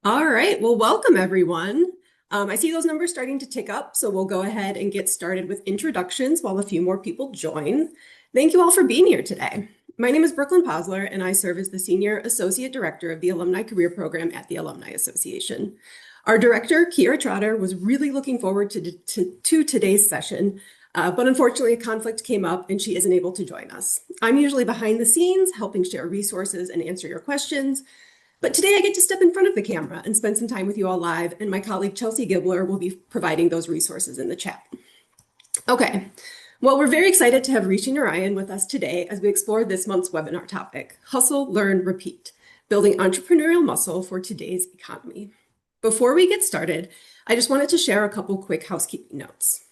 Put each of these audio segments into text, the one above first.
All right, well, welcome everyone. I see those numbers starting to tick up, so we'll go ahead and get started with introductions while a few more people join. Thank you all for being here today. My name is Brooklyn Posler, and I serve as the Senior Associate Director of the Alumni Career Program at the Alumni Association. Our director, Kiera Trotter, was really looking forward to today's session, but unfortunately a conflict came up and she isn't able to join us. I'm usually behind the scenes, helping share resources and answer your questions, but today I get to step in front of the camera and spend some time with you all live, and my colleague Chelsea Gibler will be providing those resources in the chat. Okay, well, we're very excited to have Rishi Narayan with us today as we explore this month's webinar topic, Hustle, Learn, Repeat, Building Entrepreneurial Muscle for Today's Economy. Before we get started, I just wanted to share a couple quick housekeeping notes.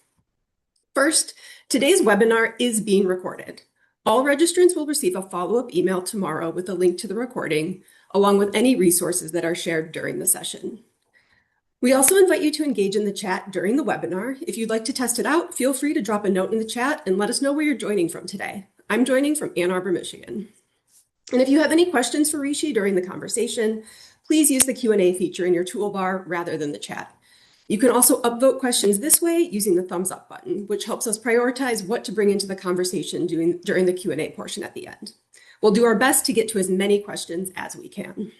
First, today's webinar is being recorded. All registrants will receive a follow-up email tomorrow with a link to the recording, along with any resources that are shared during the session. We also invite you to engage in the chat during the webinar. If you'd like to test it out, feel free to drop a note in the chat and let us know where you're joining from today. I'm joining from Ann Arbor, Michigan. And if you have any questions for Rishi during the conversation, please use the Q&A feature in your toolbar rather than the chat. You can also upvote questions this way using the thumbs up button, which helps us prioritize what to bring into the conversation during the Q&A portion at the end. We'll do our best to get to as many questions as we can.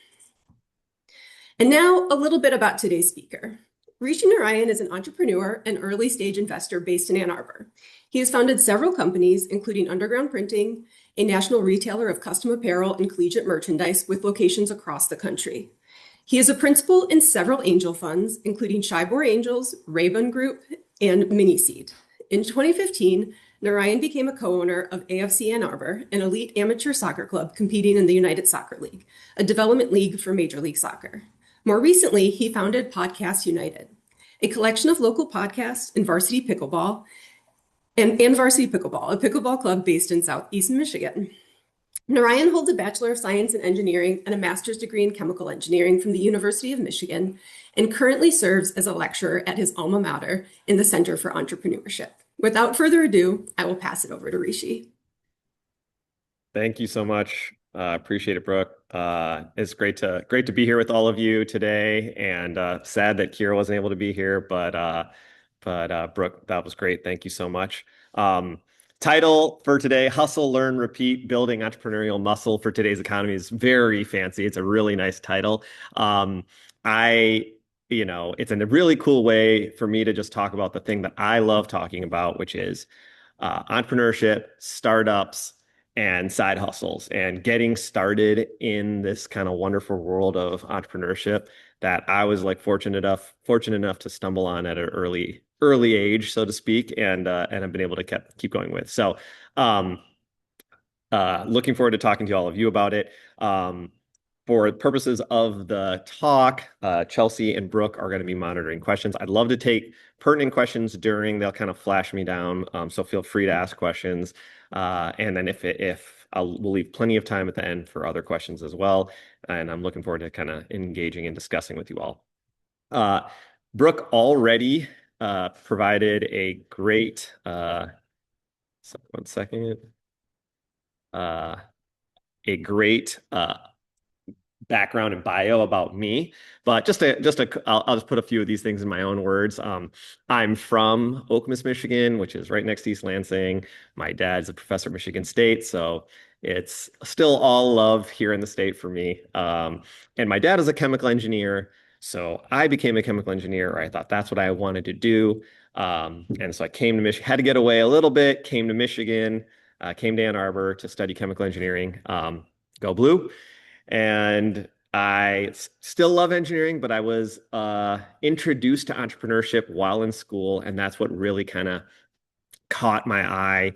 And now a little bit about today's speaker. Rishi Narayan is an entrepreneur and early stage investor based in Ann Arbor. He has founded several companies, including Underground Printing, a national retailer of custom apparel and collegiate merchandise with locations across the country. He is a principal in several angel funds, including Shybor Angels, Raven Group, and Miniseed. In 2015, Narayan became a co-owner of AFC Ann Arbor, an elite amateur soccer club competing in the United Soccer League, a development league for Major League Soccer. More recently, he founded Podcast United, a collection of local podcasts and Varsity Pickleball, a pickleball club based in Southeast Michigan. Narayan holds a Bachelor of Science in Engineering and a master's degree in Chemical Engineering from the University of Michigan, and currently serves as a lecturer at his alma mater in the Center for Entrepreneurship. Without further ado, I will pass it over to Rishi. Thank you so much. Appreciate it, Brooke. It's great to be here with all of you today, and sad that Kiera wasn't able to be here, but Brooke, that was great. Thank you so much. Title for today: Hustle, Learn, Repeat, Building Entrepreneurial Muscle for Today's Economy is very fancy. It's a really nice title. It's a really cool way for me to just talk about the thing that I love talking about, which is entrepreneurship, startups, and side hustles, and getting started in this kind of wonderful world of entrepreneurship that I was like fortunate enough to stumble on at an early age, so to speak, and I've been able to keep going with. So looking forward to talking to all of you about it. For purposes of the talk, Chelsea and Brooke are going to be monitoring questions. I'd love to take pertinent questions they'll kind of flash me down. So feel free to ask questions. And then we'll leave plenty of time at the end for other questions as well. And I'm looking forward to kind of engaging and discussing with you all. Brooke already provided a great, one second, a great background and bio about me, but I'll just put a few of these things in my own words. I'm from Okemos, Michigan, which is right next to East Lansing. My dad's a professor at Michigan State, so it's still all love here in the state for me. And my dad is a chemical engineer, so I became a chemical engineer. I thought that's what I wanted to do. And so I came to Michigan, had to get away a little bit, came to Michigan, came to Ann Arbor to study chemical engineering. Go Blue. And I still love engineering, but I was introduced to entrepreneurship while in school, and that's what really kind of caught my eye,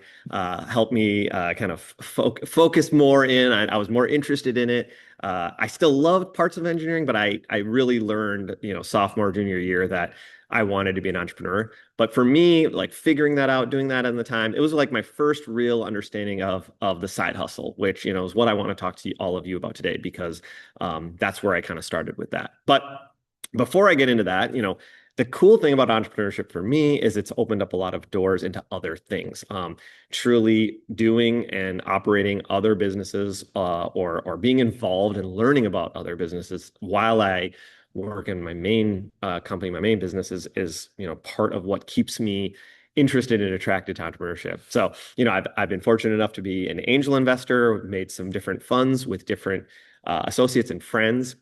helped me kind of focus more in. I was more interested in it. I still loved parts of engineering, but I really learned, sophomore, junior year that I wanted to be an entrepreneur. But for me, like figuring that out, doing that in the time, it was like my first real understanding of the side hustle, which, is what I want to talk to all of you about today, because that's where I kind of started with that. But before I get into that, the cool thing about entrepreneurship for me is it's opened up a lot of doors into other things. Truly doing and operating other businesses, or being involved and learning about other businesses while I work in my main company, my main business is part of what keeps me interested and attracted to entrepreneurship. So, I've been fortunate enough to be an angel investor, made some different funds with different associates and friends,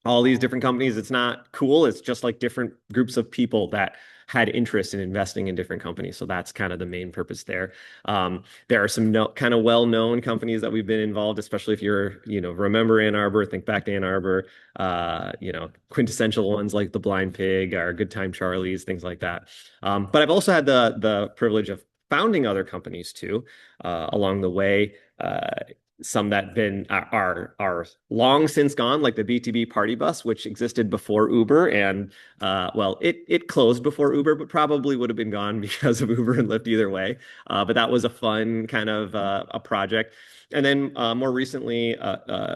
all these different companies. It's not cool. It's just like different groups of people that had interest in investing in different companies. So that's kind of the main purpose there. There are some kind of well-known companies that we've been involved, especially if you're, remember Ann Arbor, think back to Ann Arbor, quintessential ones like the Blind Pig or Good Time Charlie's, things like that. But I've also had the privilege of founding other companies too, along the way. Some that been are long since gone, like the BTB Party Bus, which existed before Uber, and well, it closed before Uber, but probably would have been gone because of Uber and Lyft either way. But that was a fun kind of a project. And then more recently,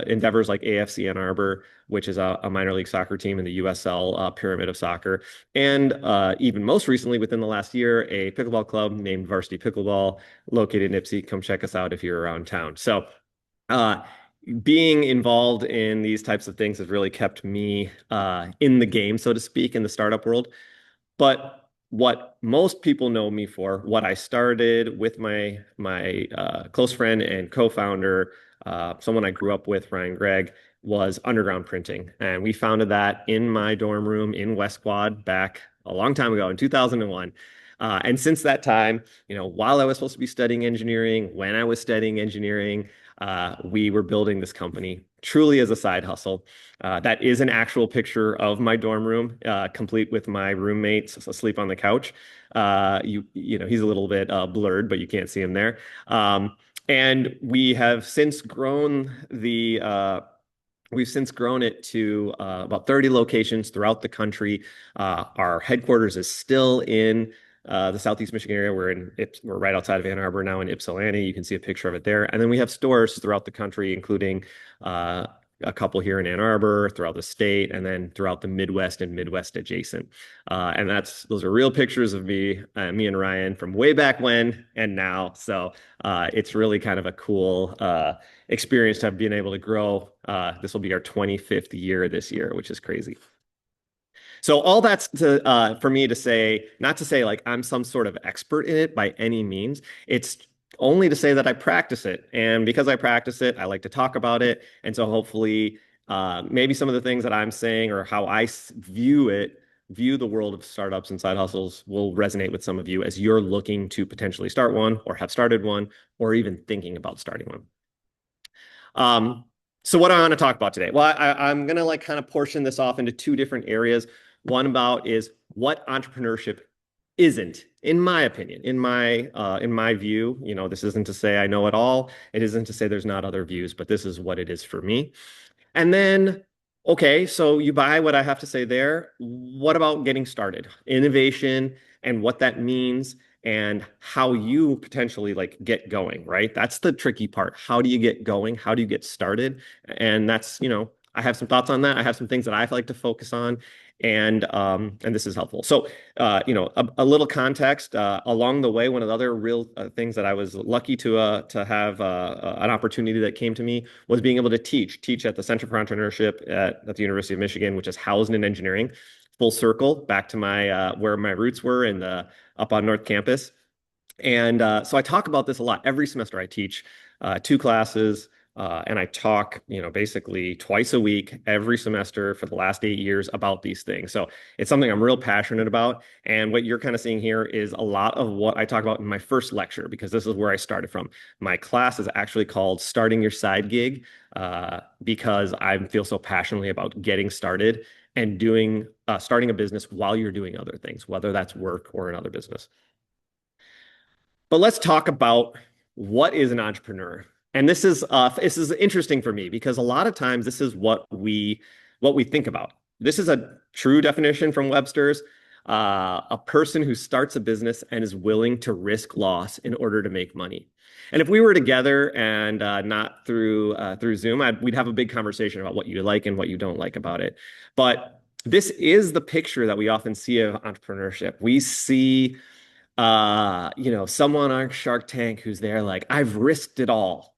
endeavors like AFC Ann Arbor, which is a minor league soccer team in the USL pyramid of soccer, and even most recently, within the last year, a pickleball club named Varsity Pickleball, located in Ipsy. Come check us out if you're around town. So uh, being involved in these types of things has really kept me in the game, so to speak, in the startup world. But what most people know me for, what I started with my close friend and co-founder, someone I grew up with, Ryan Gregg, was underground printing, and we founded that in my dorm room in West Quad back a long time ago in 2001. And since that time, while I was supposed to be studying engineering, when I was studying engineering, we were building this company truly as a side hustle. That is an actual picture of my dorm room, complete with my roommates asleep on the couch. He's a little bit blurred, but you can't see him there. And we've since grown it to about 30 locations throughout the country. Our headquarters is still in the Southeast Michigan area. We're right outside of Ann Arbor now in Ypsilanti. You can see a picture of it there. And then we have stores throughout the country, including a couple here in Ann Arbor, throughout the state, and then throughout the Midwest and Midwest adjacent. And those are real pictures of me and Ryan from way back when and now. So it's really kind of a cool experience to have been able to grow. This will be our 25th year this year, which is crazy. So all that's for me to say, not to say like I'm some sort of expert in it by any means. It's only to say that I practice it. And because I practice it, I like to talk about it. And so hopefully, maybe some of the things that I'm saying or how I view the world of startups and side hustles will resonate with some of you as you're looking to potentially start one or have started one or even thinking about starting one. So what do I want to talk about today? Well, I'm going to like kind of portion this off into two different areas. One about is what entrepreneurship isn't, in my opinion, in my view. This isn't to say I know it all. It isn't to say there's not other views, but this is what it is for me. And then, okay, so you buy what I have to say there. What about getting started? Innovation and what that means and how you potentially like get going, right? That's the tricky part. How do you get going? How do you get started? And that's, I have some thoughts on that. I have some things that I like to focus on. And this is helpful. So, a little context along the way. One of the other real things that I was lucky to have an opportunity that came to me was being able to teach at the Center for Entrepreneurship at the University of Michigan, which is housed in engineering. Full circle back to my where my roots were in the up on North Campus. And so I talk about this a lot. Every semester I teach two classes. And I talk, basically twice a week every semester for the last 8 years about these things. So it's something I'm real passionate about. And what you're kind of seeing here is a lot of what I talk about in my first lecture, because this is where I started from. My class is actually called Starting Your Side Gig, because I feel so passionately about getting started and starting a business while you're doing other things, whether that's work or another business. But let's talk about what is an entrepreneur. And this is interesting for me because a lot of times this is what we think about. This is a true definition from Webster's. A person who starts a business and is willing to risk loss in order to make money. And if we were together and not through Zoom, we'd have a big conversation about what you like and what you don't like about it. But this is the picture that we often see of entrepreneurship. We see someone on Shark Tank who's there like, I've risked it all.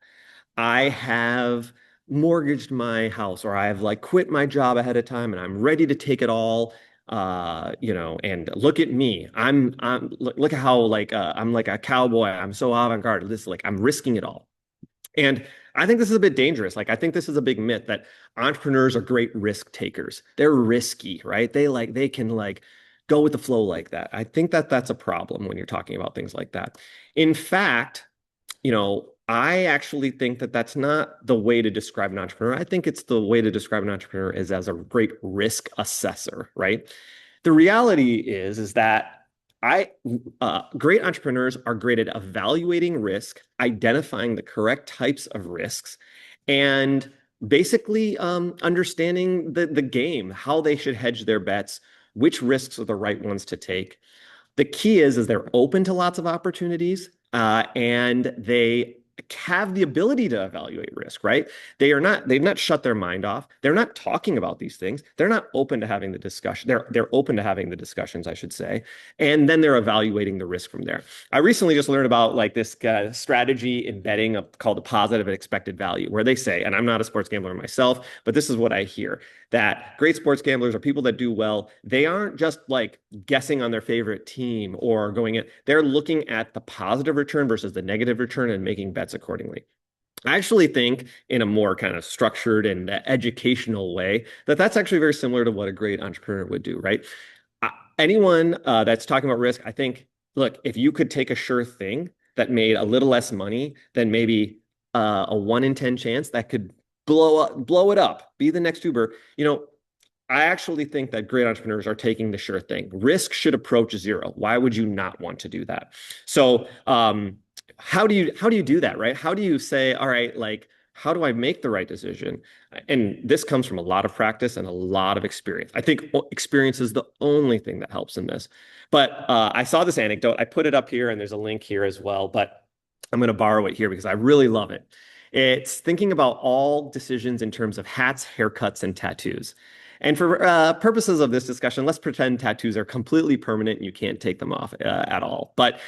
I have mortgaged my house or I've like quit my job ahead of time and I'm ready to take it all. And look at me. Look at how like I'm like a cowboy. I'm so avant-garde. This like I'm risking it all. And I think this is a bit dangerous. Like, I think this is a big myth that entrepreneurs are great risk takers. They're risky, right? They can like go with the flow like that. I think that that's a problem when you're talking about things like that. In fact, I actually think that that's not the way to describe an entrepreneur. I think it's the way to describe an entrepreneur is as a great risk assessor, right? The reality is that I great entrepreneurs are great at evaluating risk, identifying the correct types of risks, and basically understanding the game, how they should hedge their bets, which risks are the right ones to take. The key is they're open to lots of opportunities, and they have the ability to evaluate risk, right? They've not shut their mind off. They're not talking about these things. They're not open to having the discussion. They're open to having the discussions, I should say. And then they're evaluating the risk from there. I recently just learned about like this strategy in betting called the positive and expected value, where they say, and I'm not a sports gambler myself, but this is what I hear, that great sports gamblers are people that do well. They aren't just like guessing on their favorite team or going in. They're looking at the positive return versus the negative return and making bets accordingly. I actually think in a more kind of structured and educational way that that's actually very similar to what a great entrepreneur would do, right? Uh, Anyone that's talking about risk, I think, look, if you could take a sure thing that made a little less money than maybe a 1 in 10 chance that could blow it up, be the next Uber, I actually think that great entrepreneurs are taking the sure thing. Risk should approach zero. Why would you not want to do that? So, how do you do that, right? How do you say, all right, like, how do I make the right decision? And this comes from a lot of practice and a lot of experience. I think experience is the only thing that helps in this. But I saw this anecdote. I put it up here, and there's a link here as well. But I'm going to borrow it here because I really love it. It's thinking about all decisions in terms of hats, haircuts, and tattoos. And for purposes of this discussion, let's pretend tattoos are completely permanent and you can't take them off at all. But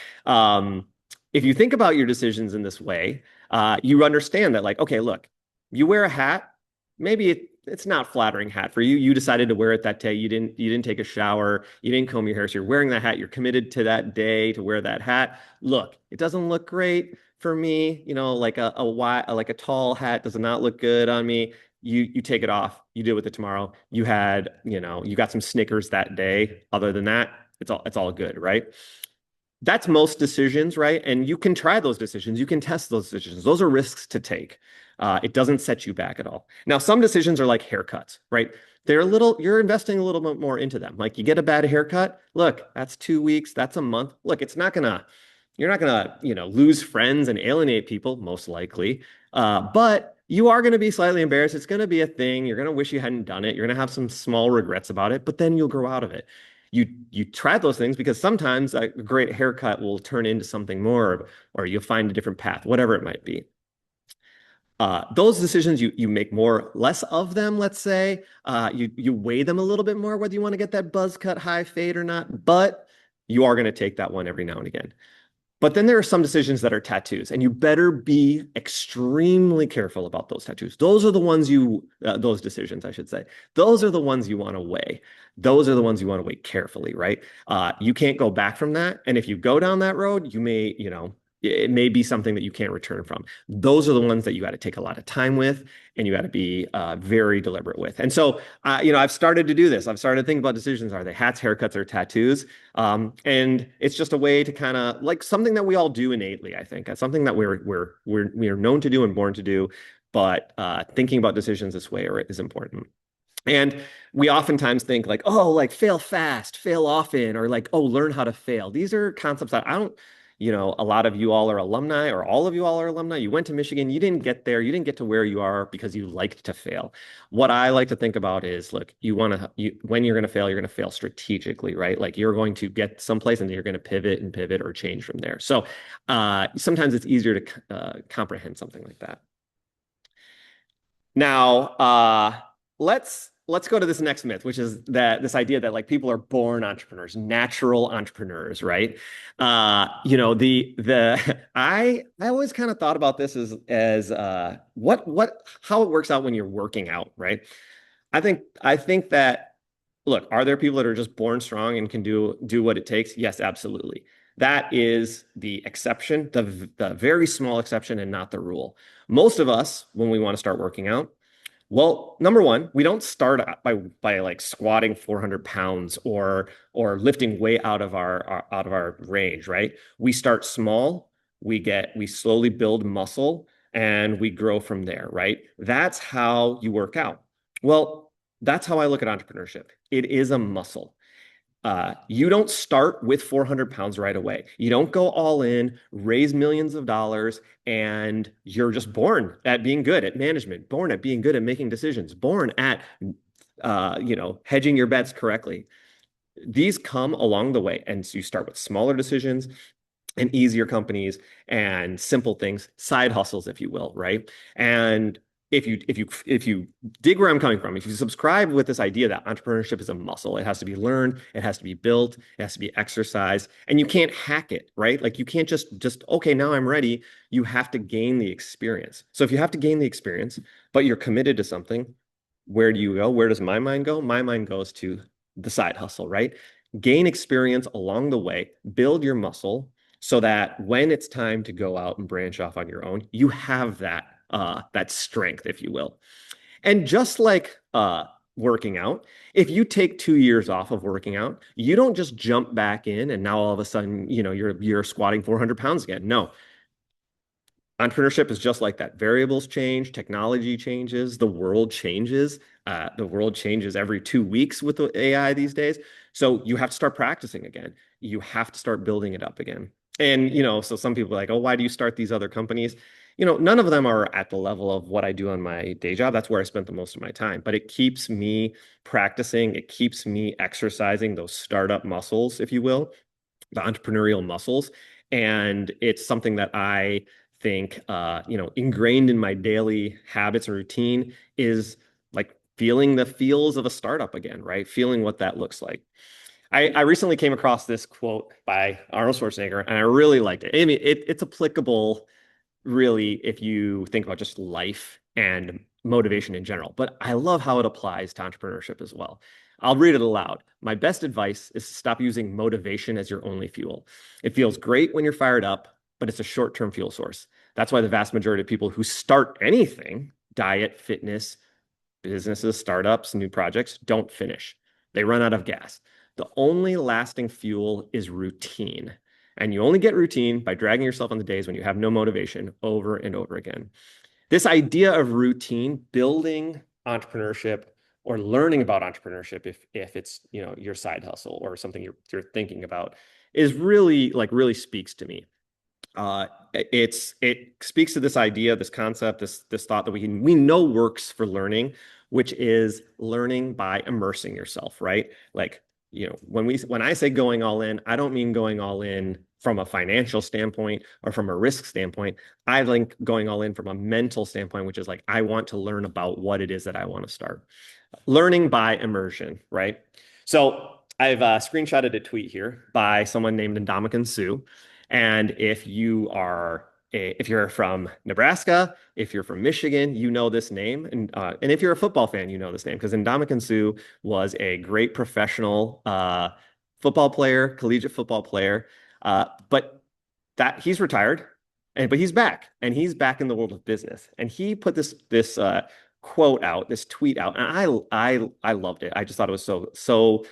if you think about your decisions in this way, you understand that, like, okay, look, you wear a hat, maybe it's not flattering hat for you. You decided to wear it that day. You didn't take a shower. You didn't comb your hair. So you're wearing that hat. You're committed to that day to wear that hat. Look, it doesn't look great for me. Like like a tall hat does not look good on me. You take it off. You deal with it tomorrow. You got some Snickers that day. Other than that, it's all good, right? That's most decisions, right? And you can try those decisions. You can test those decisions. Those are risks to take. It doesn't set you back at all. Now, some decisions are like haircuts, right? You're investing a little bit more into them. Like you get a bad haircut. Look, that's 2 weeks. That's a month. Look, you're not gonna, lose friends and alienate people, most likely. But you are going to be slightly embarrassed. It's going to be a thing. You're going to wish you hadn't done it. You're going to have some small regrets about it, but then you'll grow out of it. You try those things because sometimes a great haircut will turn into something more, or you'll find a different path, whatever it might be. Those decisions you make more less of them, let's say. You weigh them a little bit more, whether you want to get that buzz cut high fade or not, but you are going to take that one every now and again. But then there are some decisions that are tattoos, and you better be extremely careful about those tattoos. Those decisions, I should say. Those are the ones you want to weigh. Those are the ones you want to weigh carefully, right? You can't go back from that. And if you go down that road, it may be something that you can't return from. Those are the ones that you got to take a lot of time with, and you got to be very deliberate with. And so, I've started to do this. I've started to think about decisions. Are they hats, haircuts, or tattoos? And it's just a way to kind of like something that we all do innately, I think. It's something that we are known to do and born to do, but thinking about decisions this way is important. And we oftentimes think like, oh, like fail fast, fail often, or like, oh, learn how to fail. These are concepts that I don't, a lot of you all are alumni, or all of you all are alumni. You went to Michigan, you didn't get there, you didn't get to where you are because you liked to fail. What I like to think about is, look, when you're going to fail, you're going to fail strategically, right? Like you're going to get someplace and then you're going to pivot or change from there. So sometimes it's easier to comprehend something like that. Now, let's let's go to this next myth, which is that this idea that like people are born entrepreneurs, natural entrepreneurs, right? I always kind of thought about this as what how it works out when you're working out, right? I think that look, are there people that are just born strong and can do what it takes? Yes, absolutely. That is the exception, the very small exception and not the rule. Most of us, when we want to start working out, well, number one, we don't start by like squatting 400 pounds or lifting way out of our range, right? We start small, we slowly build muscle and we grow from there, right? That's how you work out. Well, that's how I look at entrepreneurship. It is a muscle. You don't start with 400 pounds right away. You don't go all in, raise millions of dollars, and you're just born at being good at management, born at being good at making decisions, born at, hedging your bets correctly. These come along the way. And so you start with smaller decisions and easier companies and simple things, side hustles, if you will, right? And if you dig where I'm coming from, if you subscribe with this idea that entrepreneurship is a muscle, it has to be learned, it has to be built, it has to be exercised, and you can't hack it, right? Like you can't just okay, now I'm ready. You have to gain the experience. So if you have to gain the experience, but you're committed to something, where do you go? Where does my mind go? My mind goes to the side hustle, right? Gain experience along the way, build your muscle so that when it's time to go out and branch off on your own, you have that strength, if you will. And just like working out, if you take 2 years off of working out, you don't just jump back in and now all of a sudden, you're squatting 400 pounds again. No, entrepreneurship is just like that. Variables change, technology changes, the world changes. The world changes every 2 weeks with the AI these days. So you have to start practicing again. You have to start building it up again. And, so some people are like, oh, why do you start these other companies? None of them are at the level of what I do on my day job. That's where I spent the most of my time. But it keeps me practicing. It keeps me exercising those startup muscles, if you will, the entrepreneurial muscles. And it's something that I think, ingrained in my daily habits and routine is like feeling the feels of a startup again, right? Feeling what that looks like. I recently came across this quote by Arnold Schwarzenegger, and I really liked it. I mean, it's applicable really if you think about just life and motivation in general. But I love how it applies to entrepreneurship as well. I'll read it aloud. My best advice is to stop using motivation as your only fuel. It feels great when you're fired up, but it's a short-term fuel source. That's why the vast majority of people who start anything, diet, fitness, businesses, startups, new projects, don't finish. They run out of gas. The only lasting fuel is routine. And you only get routine by dragging yourself on the days when you have no motivation over and over again. This idea of routine, building entrepreneurship or learning about entrepreneurship, if it's your side hustle or something you're thinking about, is really speaks to me. It speaks to this idea, this concept, this thought that we know works for learning, which is learning by immersing yourself, right? Like, when I say going all in, I don't mean going all in from a financial standpoint or from a risk standpoint. I think going all in from a mental standpoint, which is like I want to learn about what it is that I want to start. Learning by immersion, right? So I've screenshotted a tweet here by someone named Ndamukong Suh. And if you're from Nebraska, if you're from Michigan, you know this name. And if you're a football fan, you know this name because Ndamukong Suh was a great professional football player, collegiate football player. But that he's retired, but he's back, and he's back in the world of business. And he put this quote out, this tweet out, and I loved it. I just thought it was so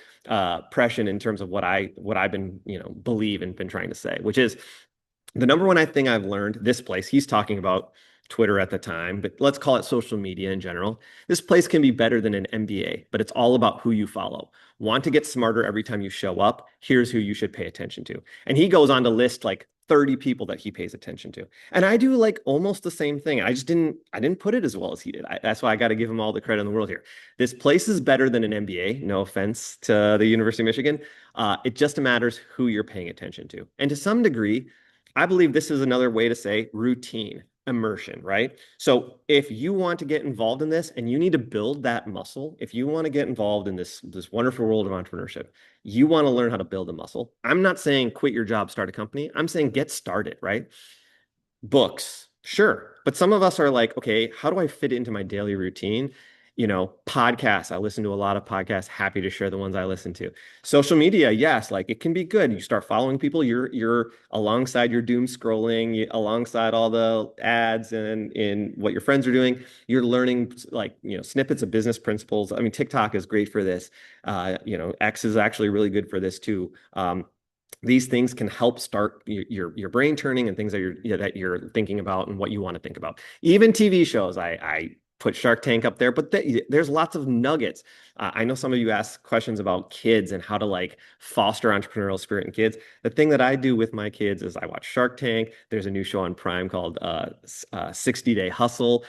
prescient in terms of what I've been believe and been trying to say, which is the number one thing I've learned. This place, he's talking about Twitter at the time, but let's call it social media in general. This place can be better than an MBA, but it's all about who you follow. Want to get smarter every time you show up? Here's who you should pay attention to. And he goes on to list like 30 people that he pays attention to. And I do like almost the same thing. I didn't put it as well as he did. That's why I got to give him all the credit in the world here. This place is better than an MBA. No offense to the University of Michigan. It just matters who you're paying attention to. And to some degree, I believe this is another way to say routine. immersion, right? So if you want to get involved in this and you need to build that muscle, if you want to get involved in this wonderful world of entrepreneurship, you want to learn how to build a muscle. I'm not saying quit your job, start a company. I'm saying get started, right? Books, sure. But some of us are like, okay, how do I fit it into my daily routine? Podcasts. I listen to a lot of podcasts, happy to share the ones I listen to. Social media, yes, like it can be good. You start following people, you're alongside your doom scrolling, alongside all the ads and in what your friends are doing, you're learning like, snippets of business principles. I mean, TikTok is great for this. X is actually really good for this too. These things can help start your brain turning and things that you're thinking about and what you want to think about. Even TV shows, I put Shark Tank up there, but there's lots of nuggets. I know some of you ask questions about kids and how to like foster entrepreneurial spirit in kids. The thing that I do with my kids is I watch Shark Tank. There's a new show on Prime called 60-Day Hustle.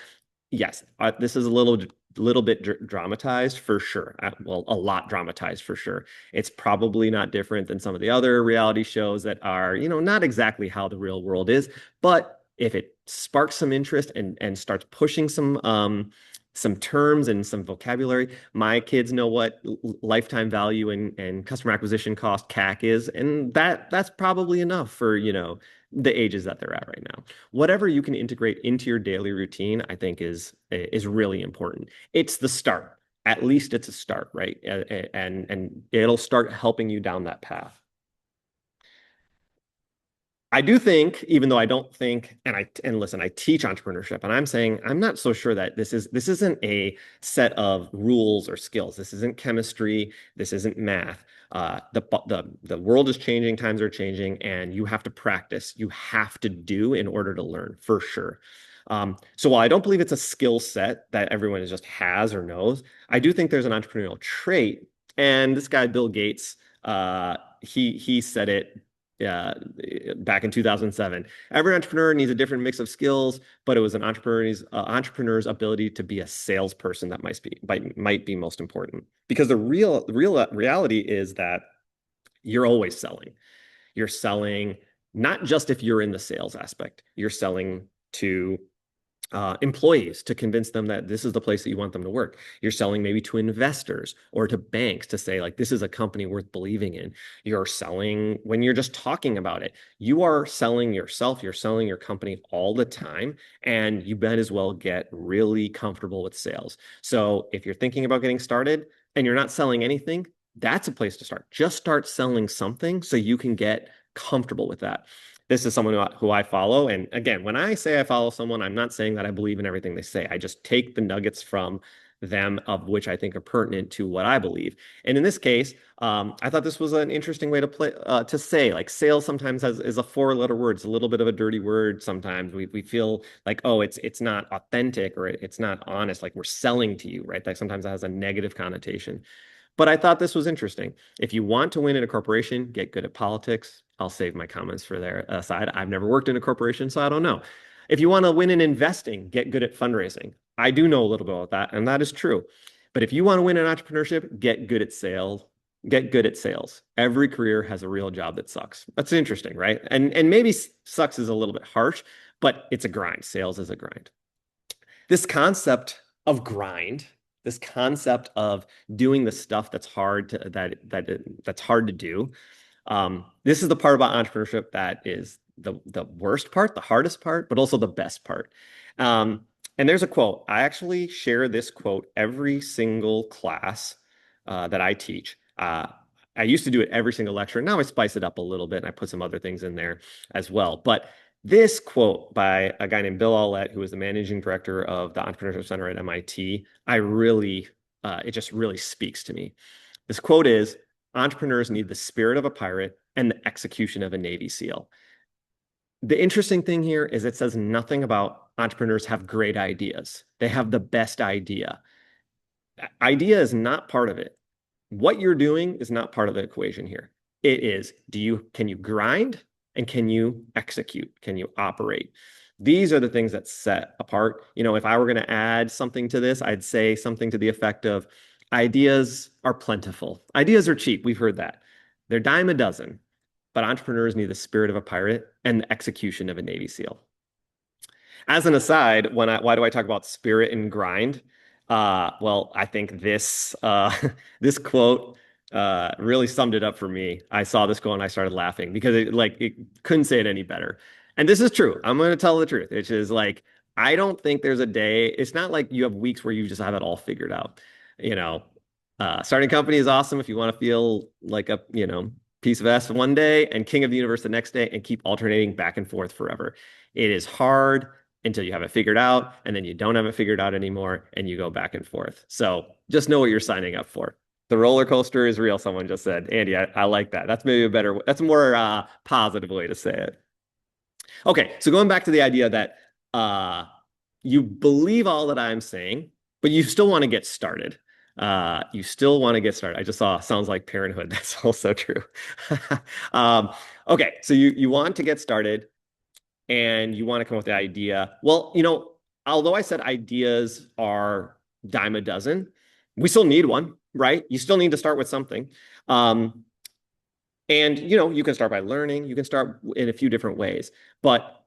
Yes, this is a little bit dramatized for sure. Well, a lot dramatized for sure. It's probably not different than some of the other reality shows that are, not exactly how the real world is. But if it sparks some interest and starts pushing some terms and some vocabulary, my kids know what lifetime value and customer acquisition cost CAC is, and that's probably enough for, the ages that they're at right now. Whatever you can integrate into your daily routine, I think is really important. It's the start. At least it's a start, right? And it'll start helping you down that path. I do think, even though I don't think, and listen, I teach entrepreneurship, and I'm saying I'm not so sure that this isn't a set of rules or skills. This isn't chemistry. This isn't math. The world is changing, times are changing, and you have to practice. You have to do in order to learn, for sure. So while I don't believe it's a skill set that everyone just has or knows, I do think there's an entrepreneurial trait. And this guy, Bill Gates, he said it uh, back in 2007. Every entrepreneur needs a different mix of skills, but it was an entrepreneur's ability to be a salesperson that might be most important. Because the real reality is that you're always selling. You're selling not just if you're in the sales aspect. You're selling to employees to convince them that this is the place that you want them to work. You're selling maybe to investors or to banks to say, like, this is a company worth believing in. You're selling when you're just talking about it. You are selling yourself, you're selling your company all the time, and you might as well get really comfortable with sales. So if you're thinking about getting started and you're not selling anything, that's a place to start. Just start selling something so you can get comfortable with that. This is someone who I follow. And again, when I say I follow someone, I'm not saying that I believe in everything they say. I just take the nuggets from them of which I think are pertinent to what I believe. And in this case, I thought this was an interesting way to say like sales sometimes is a four-letter word. It's a little bit of a dirty word. Sometimes we feel like, oh, it's not authentic or it's not honest. Like we're selling to you, right? Like sometimes that has a negative connotation. But I thought this was interesting. If you want to win in a corporation, get good at politics. I'll save my comments for their side. I've never worked in a corporation, so I don't know. If you want to win in investing, get good at fundraising. I do know a little bit about that, and that is true. But if you want to win in entrepreneurship, get good at sales. Get good at sales. Every career has a real job that sucks. That's interesting, right? And maybe sucks is a little bit harsh, but it's a grind. Sales is a grind. This concept of grind, this concept of doing the stuff that's hard to do. This is the part about entrepreneurship that is the worst part, the hardest part, but also the best part. And there's a quote. I actually share this quote every single class that I teach. I used to do it every single lecture. Now I spice it up a little bit and I put some other things in there as well. But this quote by a guy named Bill Aulett, who is the managing director of the Entrepreneurship Center at MIT, it just really speaks to me. This quote is, entrepreneurs need the spirit of a pirate and the execution of a Navy SEAL. The interesting thing here is it says nothing about entrepreneurs have great ideas. They have the best idea. Idea is not part of it. What you're doing is not part of the equation here. It is, can you grind and can you execute? Can you operate? These are the things that set apart. If I were going to add something to this, I'd say something to the effect of ideas are plentiful. Ideas are cheap. We've heard that. They're dime a dozen, but entrepreneurs need the spirit of a pirate and the execution of a Navy SEAL. As an aside, why do I talk about spirit and grind? Well, I think this this quote really summed it up for me. I saw this quote and I started laughing because it couldn't say it any better. And this is true. I'm going to tell the truth, which is like I don't think there's a day. It's not like you have weeks where you just have it all figured out. You know, starting a company is awesome if you want to feel like a piece of S one day and king of the universe the next day and keep alternating back and forth forever. It is hard until you have it figured out, and then you don't have it figured out anymore, and you go back and forth. So just know what you're signing up for. The roller coaster is real, someone just said. Andy, I like that. That's maybe that's a more positive way to say it. Okay, so going back to the idea that uh, you believe all that I'm saying, but you still want to get started. You still want to get started. I just saw sounds like parenthood. That's also true. um, okay, so you want to get started and you want to come up with the idea. Well, although I said ideas are dime a dozen, we still need one, right? You still need to start with something. Um, and you can start by learning, you can start in a few different ways, but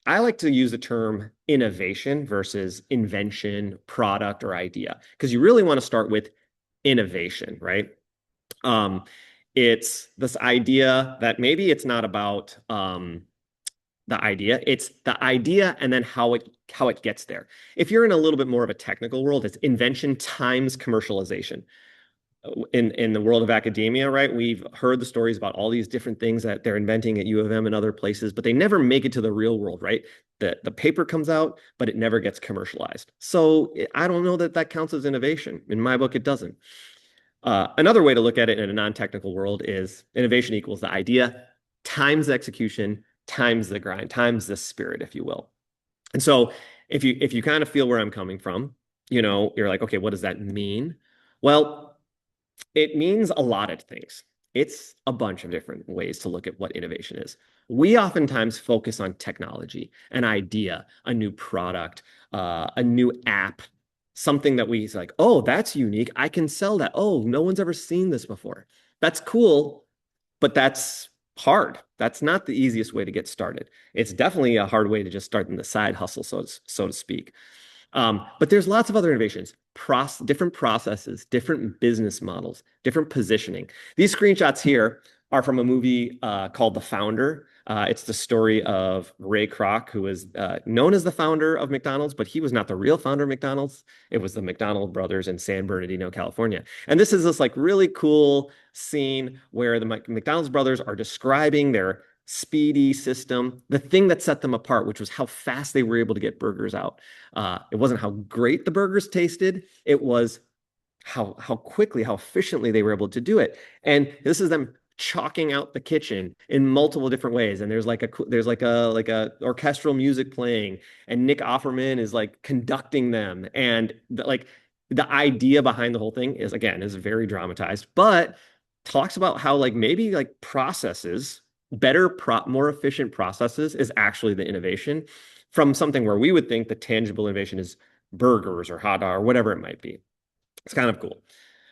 I like to use the term innovation versus invention, product, or idea, because you really want to start with innovation, right? Um, it's this idea that maybe it's not about it's the idea and then how it gets there. If you're in a little bit more of a technical world, it's invention times commercialization. In the world of academia, right? We've heard the stories about all these different things that they're inventing at U of M and other places, but they never make it to the real world, right? The paper comes out, but it never gets commercialized. So I don't know that that counts as innovation. In my book, it doesn't. Another way to look at it in a non-technical world is innovation equals the idea times the execution times the grind times the spirit, if you will. And so if you kind of feel where I'm coming from, you're like, okay, what does that mean? Well, it means a lot of things. It's a bunch of different ways to look at what innovation is. We oftentimes focus on technology, an idea, a new product, a new app, something that we like, oh, that's unique. I can sell that. Oh, no one's ever seen this before. That's cool, but that's hard. That's not the easiest way to get started. It's definitely a hard way to just start in the side hustle, so to speak. But there's lots of other innovations, different processes, different business models, different positioning. These screenshots here are from a movie called The Founder. It's the story of Ray Kroc, who was known as the founder of McDonald's, but he was not the real founder of McDonald's. It was the McDonald brothers in San Bernardino, California. And this is this like really cool scene where the McDonald's brothers are describing their speedy system, the thing that set them apart, which was how fast they were able to get burgers out. It wasn't how great the burgers tasted. It was how quickly, how efficiently they were able to do it. And this is them chalking out the kitchen in multiple different ways. And there's like a orchestral music playing, and Nick Offerman is like conducting them. And the idea behind the whole thing is very dramatized, but talks about how like maybe like processes, more efficient processes is actually the innovation from something where we would think the tangible innovation is burgers or hot dog or whatever it might be. It's kind of cool.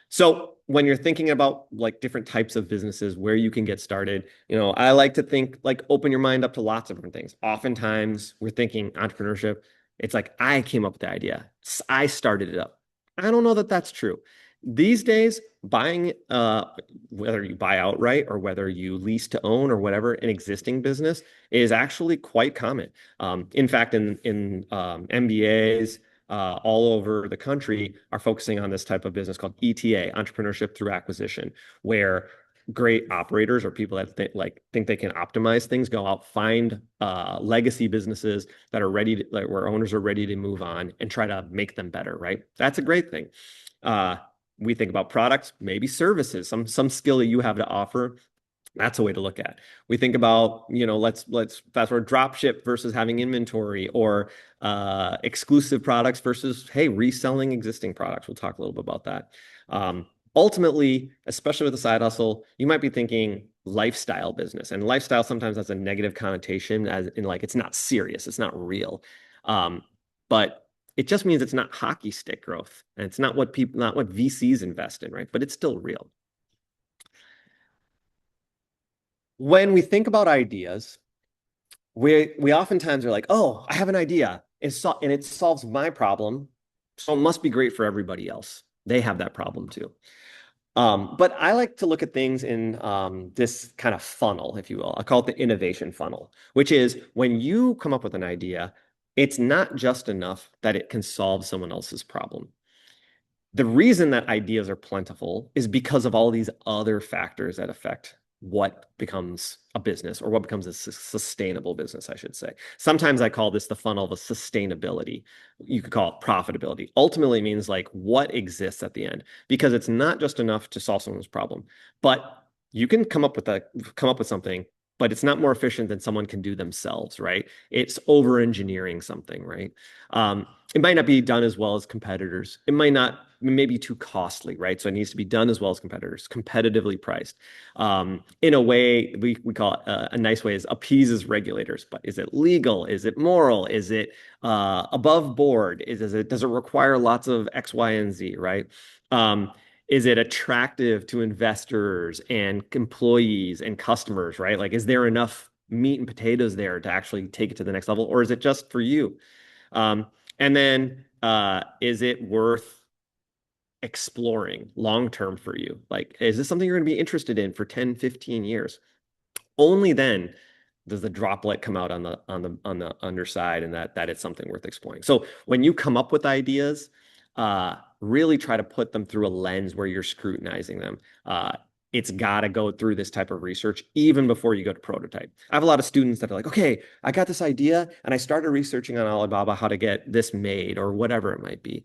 So when you're thinking about like different types of businesses where you can get started, I like to think like open your mind up to lots of different things. Oftentimes we're thinking entrepreneurship. It's like I came up with the idea. I started it up. I don't know that that's true. These days, buying, whether you buy outright or whether you lease to own or whatever, an existing business is actually quite common. In fact, in MBAs, all over the country are focusing on this type of business called ETA, entrepreneurship through acquisition, where great operators or people that think they can optimize things go out, find legacy businesses that are ready to, like, where owners are ready to move on and try to make them better, right? That's a great thing. We think about products, maybe services, some skill that you have to offer. That's a way to look at. We think about, let's fast forward drop ship versus having inventory, or exclusive products versus, hey, reselling existing products. We'll talk a little bit about that. Ultimately, especially with a side hustle, you might be thinking lifestyle business, and lifestyle sometimes has a negative connotation, as in like it's not serious, it's not real. But it just means it's not hockey stick growth, and it's not what VCs invest in, right? But it's still real. When we think about ideas, we oftentimes are like, oh, I have an idea. And it solves my problem. So it must be great for everybody else. They have that problem too. But I like to look at things in this kind of funnel, if you will. I call it the innovation funnel, which is when you come up with an idea, it's not just enough that it can solve someone else's problem. The reason that ideas are plentiful is because of all these other factors that affect what becomes a business or what becomes a sustainable business, I should say. Sometimes I call this the funnel of a sustainability. You could call it profitability. Ultimately means like what exists at the end, because it's not just enough to solve someone's problem, but you can come up with something, but it's not more efficient than someone can do themselves, right? It's over engineering something, right? It might not be done as well as competitors. It may be too costly, right? So it needs to be done as well as competitors, competitively priced. In a way, we call it a nice way is appeases regulators. But is it legal? Is it moral? Is it above board? Does it require lots of X, Y, and Z, right? Um, is it attractive to investors and employees and customers, right? Like, is there enough meat and potatoes there to actually take it to the next level, or is it just for you? Um, and then, is it worth exploring long term for you? Like, is this something you're going to be interested in for 10, 15 years? Only then does the droplet come out on the underside and that it's something worth exploring. So when you come up with ideas, really try to put them through a lens where you're scrutinizing them. It's got to go through this type of research even before you go to prototype. I have a lot of students that are like, okay, I got this idea and I started researching on Alibaba how to get this made or whatever it might be.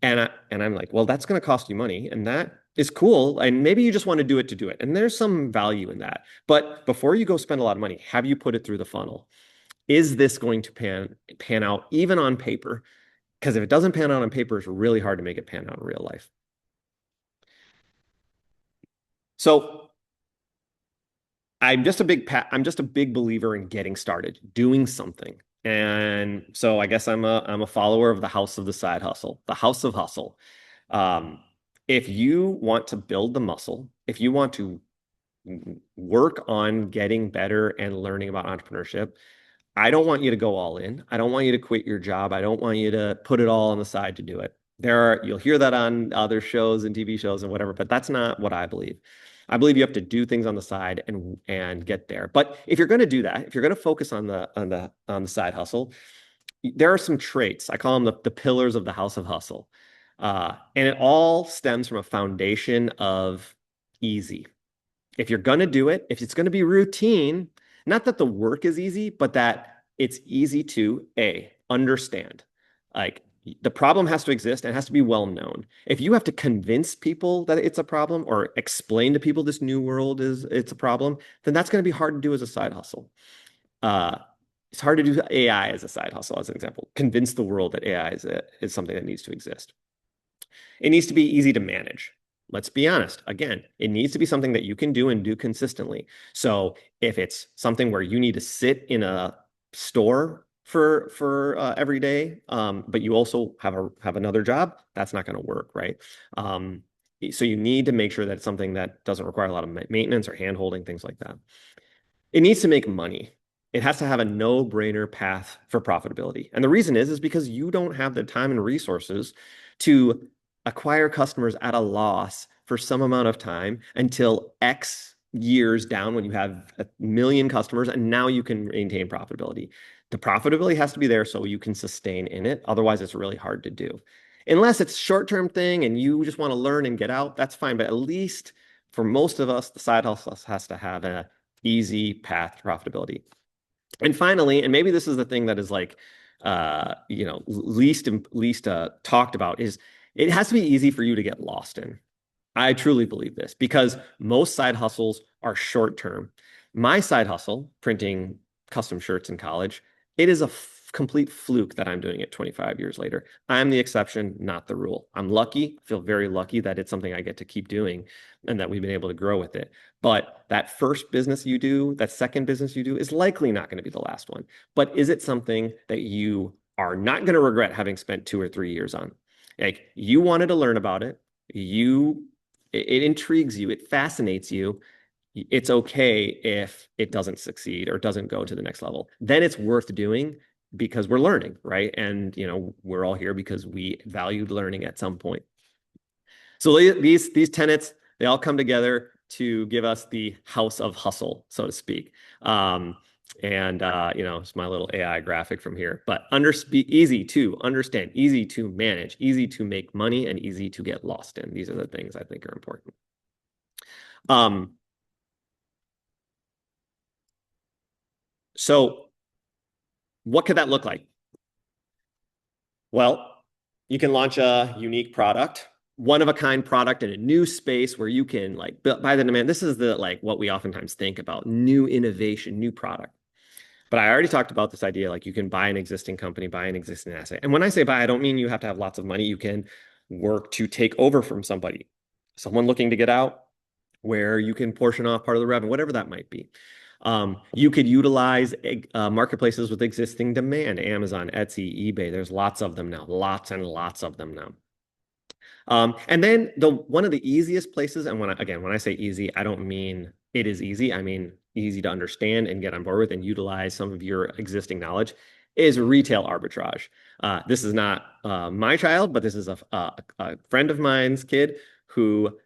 And I'm like, well, that's going to cost you money, and that is cool. And maybe you just want to do it to do it. And there's some value in that. But before you go spend a lot of money, have you put it through the funnel? Is this going to pan out even on paper? Because if it doesn't pan out on paper, it's really hard to make it pan out in real life. So I'm just a big believer in getting started, doing something. And so I guess I'm a follower of the house of the side hustle, the house of hustle. Um, if you want to build the muscle, if you want to work on getting better and learning about entrepreneurship, I don't want you to go all in. I don't want you to quit your job. I don't want you to put it all on the side to do it. You'll hear that on other shows and TV shows and whatever, but that's not what I believe. I believe you have to do things on the side and get there. But if you're going to do that, if you're going to focus on the side hustle, there are some traits. I call them the pillars of the house of hustle. And it all stems from a foundation of easy. If you're going to do it, if it's going to be routine, not that the work is easy, but that it's easy to understand. Like the problem has to exist and it has to be well known. If you have to convince people that it's a problem or explain to people this new world it's a problem, then that's going to be hard to do as a side hustle. Uh, it's hard to do AI as a side hustle, as an example. Convince the world that AI is something that needs to exist. It needs to be easy to manage. Let's be honest. Again, it needs to be something that you can do and do consistently. So if it's something where you need to sit in a store for every day, but you also have another job, that's not going to work, right? So you need to make sure that it's something that doesn't require a lot of maintenance or hand holding, things like that. It needs to make money. It has to have a no-brainer path for profitability. And the reason is because you don't have the time and resources to acquire customers at a loss for some amount of time until X years down when you have 1 million customers and now you can maintain profitability. The profitability has to be there so you can sustain in it. Otherwise, it's really hard to do. Unless it's a short-term thing and you just want to learn and get out, that's fine. But at least for most of us, the side hustle has to have a easy path to profitability. And finally, and maybe this is the thing that is like, least talked about is it has to be easy for you to get lost in. I truly believe this because most side hustles are short term. My side hustle, printing custom shirts in college, it is a complete fluke that I'm doing it 25 years later. I'm the exception, not the rule. I'm lucky, feel very lucky that it's something I get to keep doing and that we've been able to grow with it. But that first business you do, that second business you do is likely not going to be the last one. But is it something that you are not going to regret having spent 2 or 3 years on? Like you wanted to learn about it, it intrigues you, it fascinates you, it's okay if it doesn't succeed or doesn't go to the next level. Then it's worth doing because we're learning, right? And we're all here because we valued learning at some point. So these tenets, they all come together to give us the house of hustle, so to speak. It's my little AI graphic from here. But easy to understand, easy to manage, easy to make money, and easy to get lost in. These are the things I think are important. Um, so what could that look like? Well, you can launch a unique product, one of a kind product in a new space where you can like buy the demand. This is the like what we oftentimes think about, new innovation, new product. But I already talked about this idea like you can buy an existing company, buy an existing asset. And when I say buy, I don't mean you have to have lots of money. You can work to take over from somebody, someone looking to get out, where you can portion off part of the revenue, whatever that might be. You could utilize marketplaces with existing demand, Amazon, Etsy, eBay. There's lots of them now, lots and lots of them now. And then one of the easiest places, and when I say easy, I don't mean it is easy. I mean easy to understand and get on board with and utilize some of your existing knowledge is retail arbitrage. This is not my child, but this is a friend of mine's kid who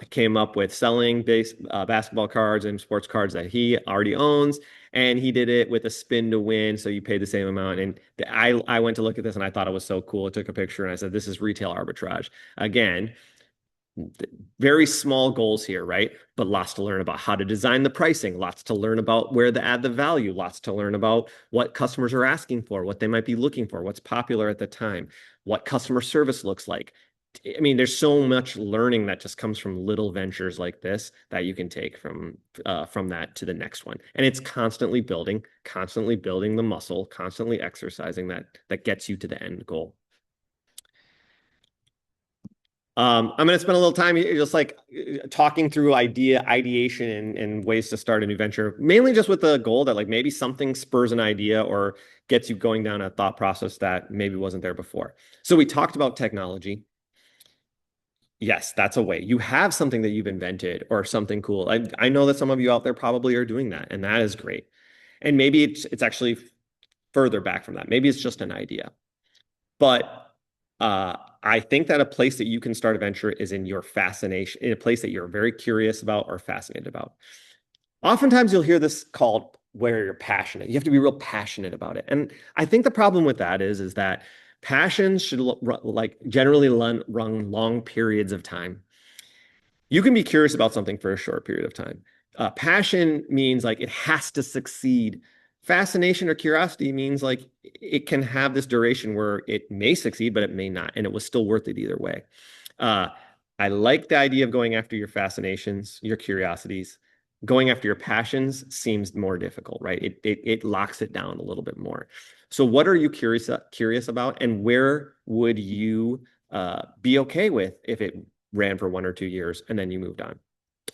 came up with selling basketball cards and sports cards that he already owns. And he did it with a spin to win. So you pay the same amount. And I went to look at this and I thought it was so cool. I took a picture and I said, this is retail arbitrage. Again, very small goals here, right? But lots to learn about how to design the pricing, lots to learn about where to add the value, lots to learn about what customers are asking for, what they might be looking for, what's popular at the time, what customer service looks like. I mean, there's so much learning that just comes from little ventures like this that you can take from that to the next one. And it's constantly building the muscle, constantly exercising that gets you to the end goal. I'm going to spend a little time just like talking through ideation and ways to start a new venture, mainly just with the goal that like maybe something spurs an idea or gets you going down a thought process that maybe wasn't there before. So we talked about technology. Yes, that's a way. You have something that you've invented or something cool. I know that some of you out there probably are doing that, and that is great. And maybe it's actually further back from that. Maybe it's just an idea. But I think that a place that you can start a venture is in your fascination, in a place that you're very curious about or fascinated about. Oftentimes you'll hear this called where you're passionate. You have to be real passionate about it. And I think the problem with that is that passion should like generally run long periods of time. You can be curious about something for a short period of time. Passion means like it has to succeed. Fascination or curiosity means like it can have this duration where it may succeed, but it may not, and it was still worth it either way. Uh, I like the idea of going after your fascinations, your curiosities. Going after your passions seems more difficult, right? It locks it down a little bit more. So, what are you curious about, and where would you be okay with if it ran for 1 or 2 years and then you moved on?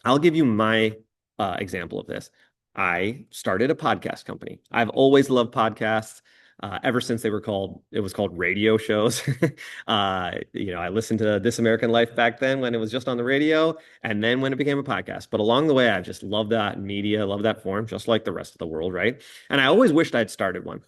I'll give you my example of this. I started a podcast company. I've always loved podcasts. Ever since it was called radio shows. I listened to This American Life back then when it was just on the radio, and then when it became a podcast. But along the way, I just loved that media, loved that form, just like the rest of the world, right? And I always wished I'd started one,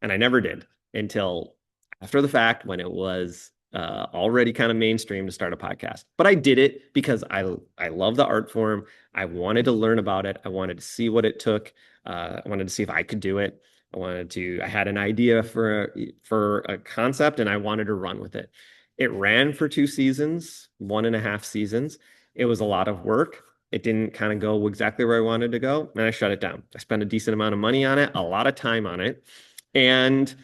and I never did until after the fact when it was already kind of mainstream to start a podcast. But I did it because I love the art form. I wanted to learn about it. I wanted to see what it took. I wanted to see if I could do it. I had an idea for a concept and I wanted to run with it. It ran for 2 seasons, 1.5 seasons. It was a lot of work. It didn't kind of go exactly where I wanted to go, and I shut it down. I spent a decent amount of money on it, a lot of time on it. And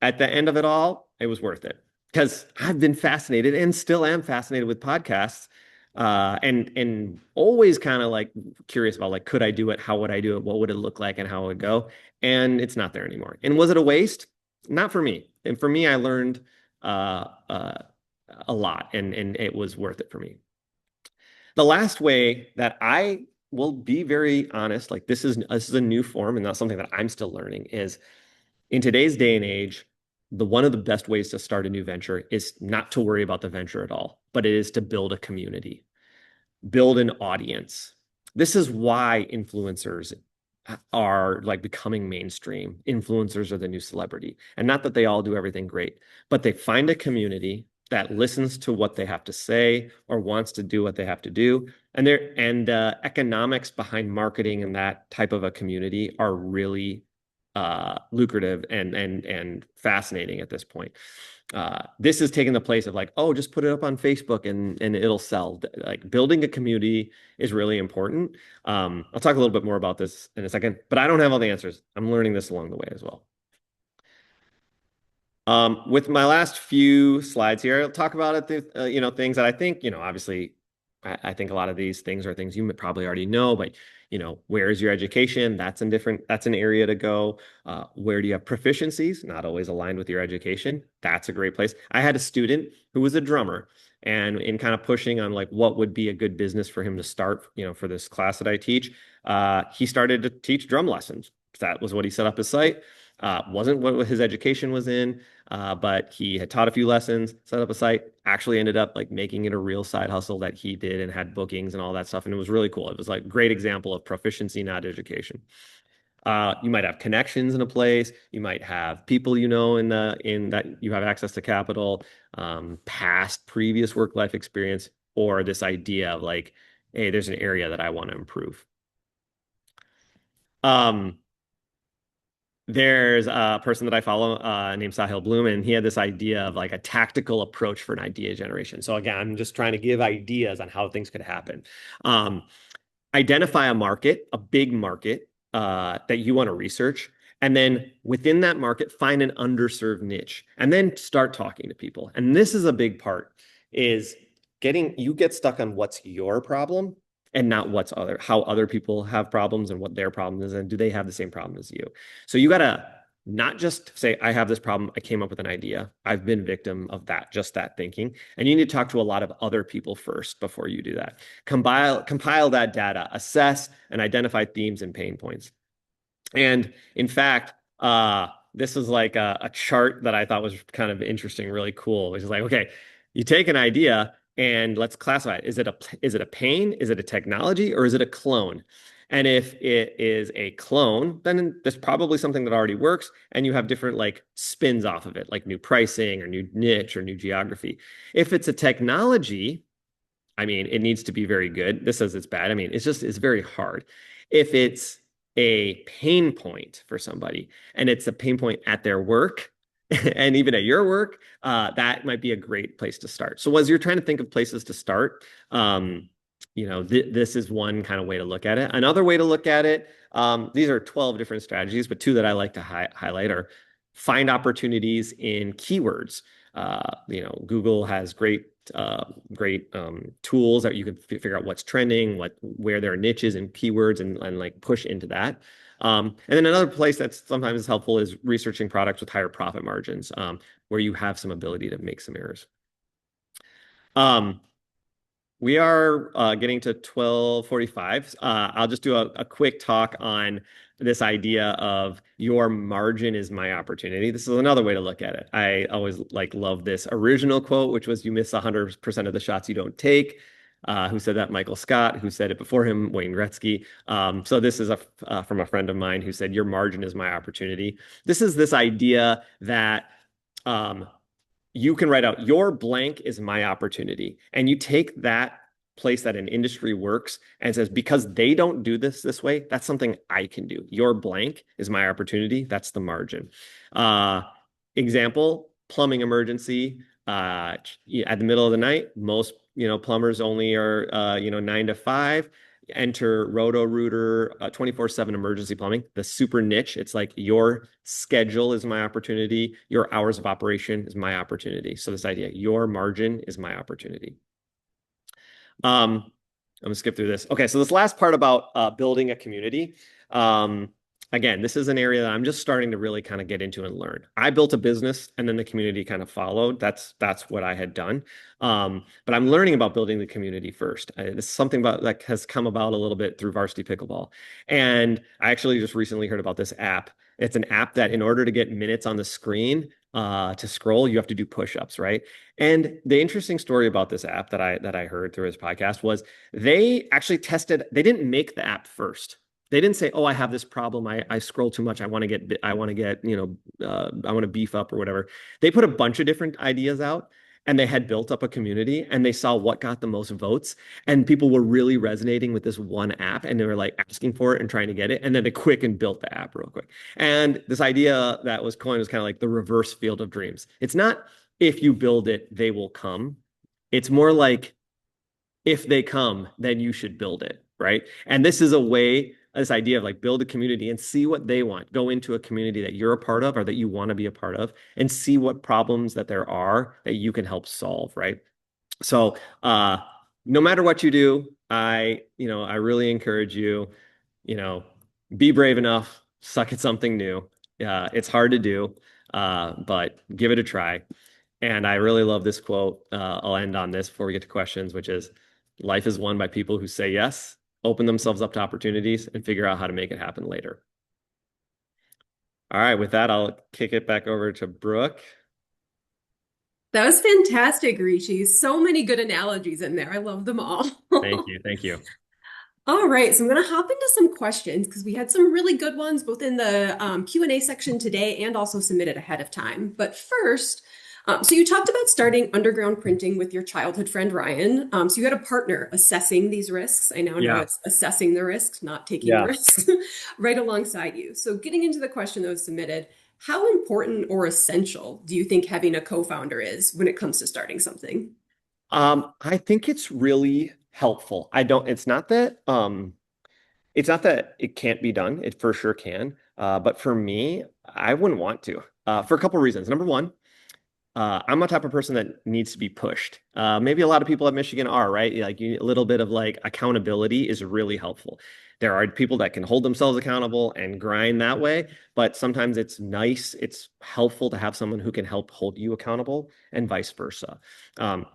at the end of it all, it was worth it because I've been fascinated and still am fascinated with podcasts. And always kind of like curious about like, could I do it? How would I do it? What would it look like and how it would go? And it's not there anymore. And was it a waste? Not for me. And for me, I learned a lot and it was worth it for me. The last way that I will be very honest, like this is a new form and not something that I'm still learning, is in today's day and age, one of the best ways to start a new venture is not to worry about the venture at all, but it is to build a community, build an audience. This is why influencers are like becoming mainstream. Influencers are the new celebrity. And not that they all do everything great, but they find a community that listens to what they have to say or wants to do what they have to do. And economics behind marketing and that type of a community are really lucrative and fascinating at this point. This is taking the place of like, oh, just put it up on Facebook and it'll sell. Like building a community is really important. I'll talk a little bit more about this in a second, but I don't have all the answers. I'm learning this along the way as well. With my last few slides here, I'll talk about things that I think, obviously, I think a lot of these things are things you probably already know, but where is your education? That's an area to go. Where do you have proficiencies? Not always aligned with your education. That's a great place. I had a student who was a drummer, and in kind of pushing on like what would be a good business for him to start, for this class that I teach, he started to teach drum lessons. That was what he set up his site. Wasn't what his education was in, but he had taught a few lessons, set up a site, actually ended up like making it a real side hustle that he did and had bookings and all that stuff. And it was really cool. It was like a great example of proficiency, not education. You might have connections in a place. You might have people in that you have access to capital, past previous work life experience, or this idea of like, hey, there's an area that I want to improve. Um, There's a person that I follow named Sahil Bloom, and he had this idea of like a tactical approach for an idea generation. So again, I'm just trying to give ideas on how things could happen. Um, Identify a market, a big market that you want to research, and then within that market, find an underserved niche, and then start talking to people. And this is a big part, is you get stuck on what's your problem and not how other people have problems and what their problem is, and do they have the same problem as you. So you got to not just say, I have this problem, I came up with an idea, I've been victim of just that thinking. And you need to talk to a lot of other people first before you do that. Compile that data, assess and identify themes and pain points. And in fact, this is like a chart that I thought was kind of interesting, really cool, which is like, okay, you take an idea and let's classify it. Is it a pain? Is it a technology? Or is it a clone? And if it is a clone, then there's probably something that already works, and you have different like spins off of it, like new pricing or new niche or new geography. If it's a technology, I mean, it needs to be very good. This says it's bad. I mean, it's very hard. If it's a pain point for somebody and it's a pain point at their work and even at your work, that might be a great place to start. So as you're trying to think of places to start, this is one kind of way to look at it. Another way to look at it, these are 12 different strategies, but two that I like to highlight are find opportunities in keywords. Google has great tools that you can figure out what's trending, where there are niches and keywords, and like push into that. And then another place that's sometimes helpful is researching products with higher profit margins, where you have some ability to make some errors. We are getting to 12:45. I'll just do a quick talk on this idea of your margin is my opportunity. This is another way to look at it. I always love this original quote, which was, "You miss 100% of the shots you don't take." Who said that? Michael Scott. Who said it before him? Wayne Gretzky. So this is from a friend of mine who said, "Your margin is my opportunity." This is this idea that you can write out your blank is my opportunity. And you take that place that an industry works and says, because they don't do this way, that's something I can do. Your blank is my opportunity. That's the margin. Example, plumbing emergency. At the middle of the night, most plumbers only are 9 to 5. Enter Roto-Rooter 24/7 emergency plumbing, the super niche. It's like your schedule is my opportunity. Your hours of operation is my opportunity. So this idea, your margin is my opportunity. I'm gonna skip through this. Okay, so this last part about building a community. Again, this is an area that I'm just starting to really kind of get into and learn. I built a business and then the community kind of followed. That's what I had done. But I'm learning about building the community first. This is something that has come about a little bit through Varsity Pickleball. And I actually just recently heard about this app. It's an app that in order to get minutes on the screen, to scroll, you have to do push-ups, right? And the interesting story about this app that I heard through his podcast was they actually tested, they didn't make the app first. They didn't say, "Oh, I have this problem. I scroll too much. I want to get, I want to beef up or whatever." They put a bunch of different ideas out and they had built up a community and they saw what got the most votes and people were really resonating with this one app and they were like asking for it and trying to get it and then they quick and built the app real quick. And this idea that was coined was kind of like the reverse field of dreams. It's not if you build it, they will come. It's more like if they come, then you should build it, right? And this is a way, this idea of like build a community and see what they want. Go into a community that you're a part of or that you want to be a part of and see what problems that there are that you can help solve, right? So, no matter what you do, I really encourage you, you know, be brave enough, suck at something new. It's hard to do, but give it a try. And I really love this quote. I'll end on this before we get to questions, which is life is won by people who say yes, open themselves up to opportunities, and figure out how to make it happen later. All right, with that, I'll kick it back over to Brooke. That was fantastic, Rishi. So many good analogies in there. I love them all. Thank you. Thank you. All right, so I'm going to hop into some questions because we had some really good ones both in the Q&A section today and also submitted ahead of time. But first, so you talked about starting underground printing with your childhood friend Ryan. So you had a partner assessing these risks. I now know Yeah. it's assessing the risks, not taking the Yeah. risks, right alongside you. So getting into the question that was submitted, how important or essential do you think having a co-founder is when it comes to starting something? I think it's really helpful. It's not that it can't be done. It for sure can. But for me, I wouldn't want to, for a couple of reasons. Number one, I'm the type of person that needs to be pushed. Maybe a lot of people at Michigan are, right? Like a little bit of like accountability is really helpful. There are people that can hold themselves accountable and grind that way, but sometimes it's helpful to have someone who can help hold you accountable and vice versa. Um,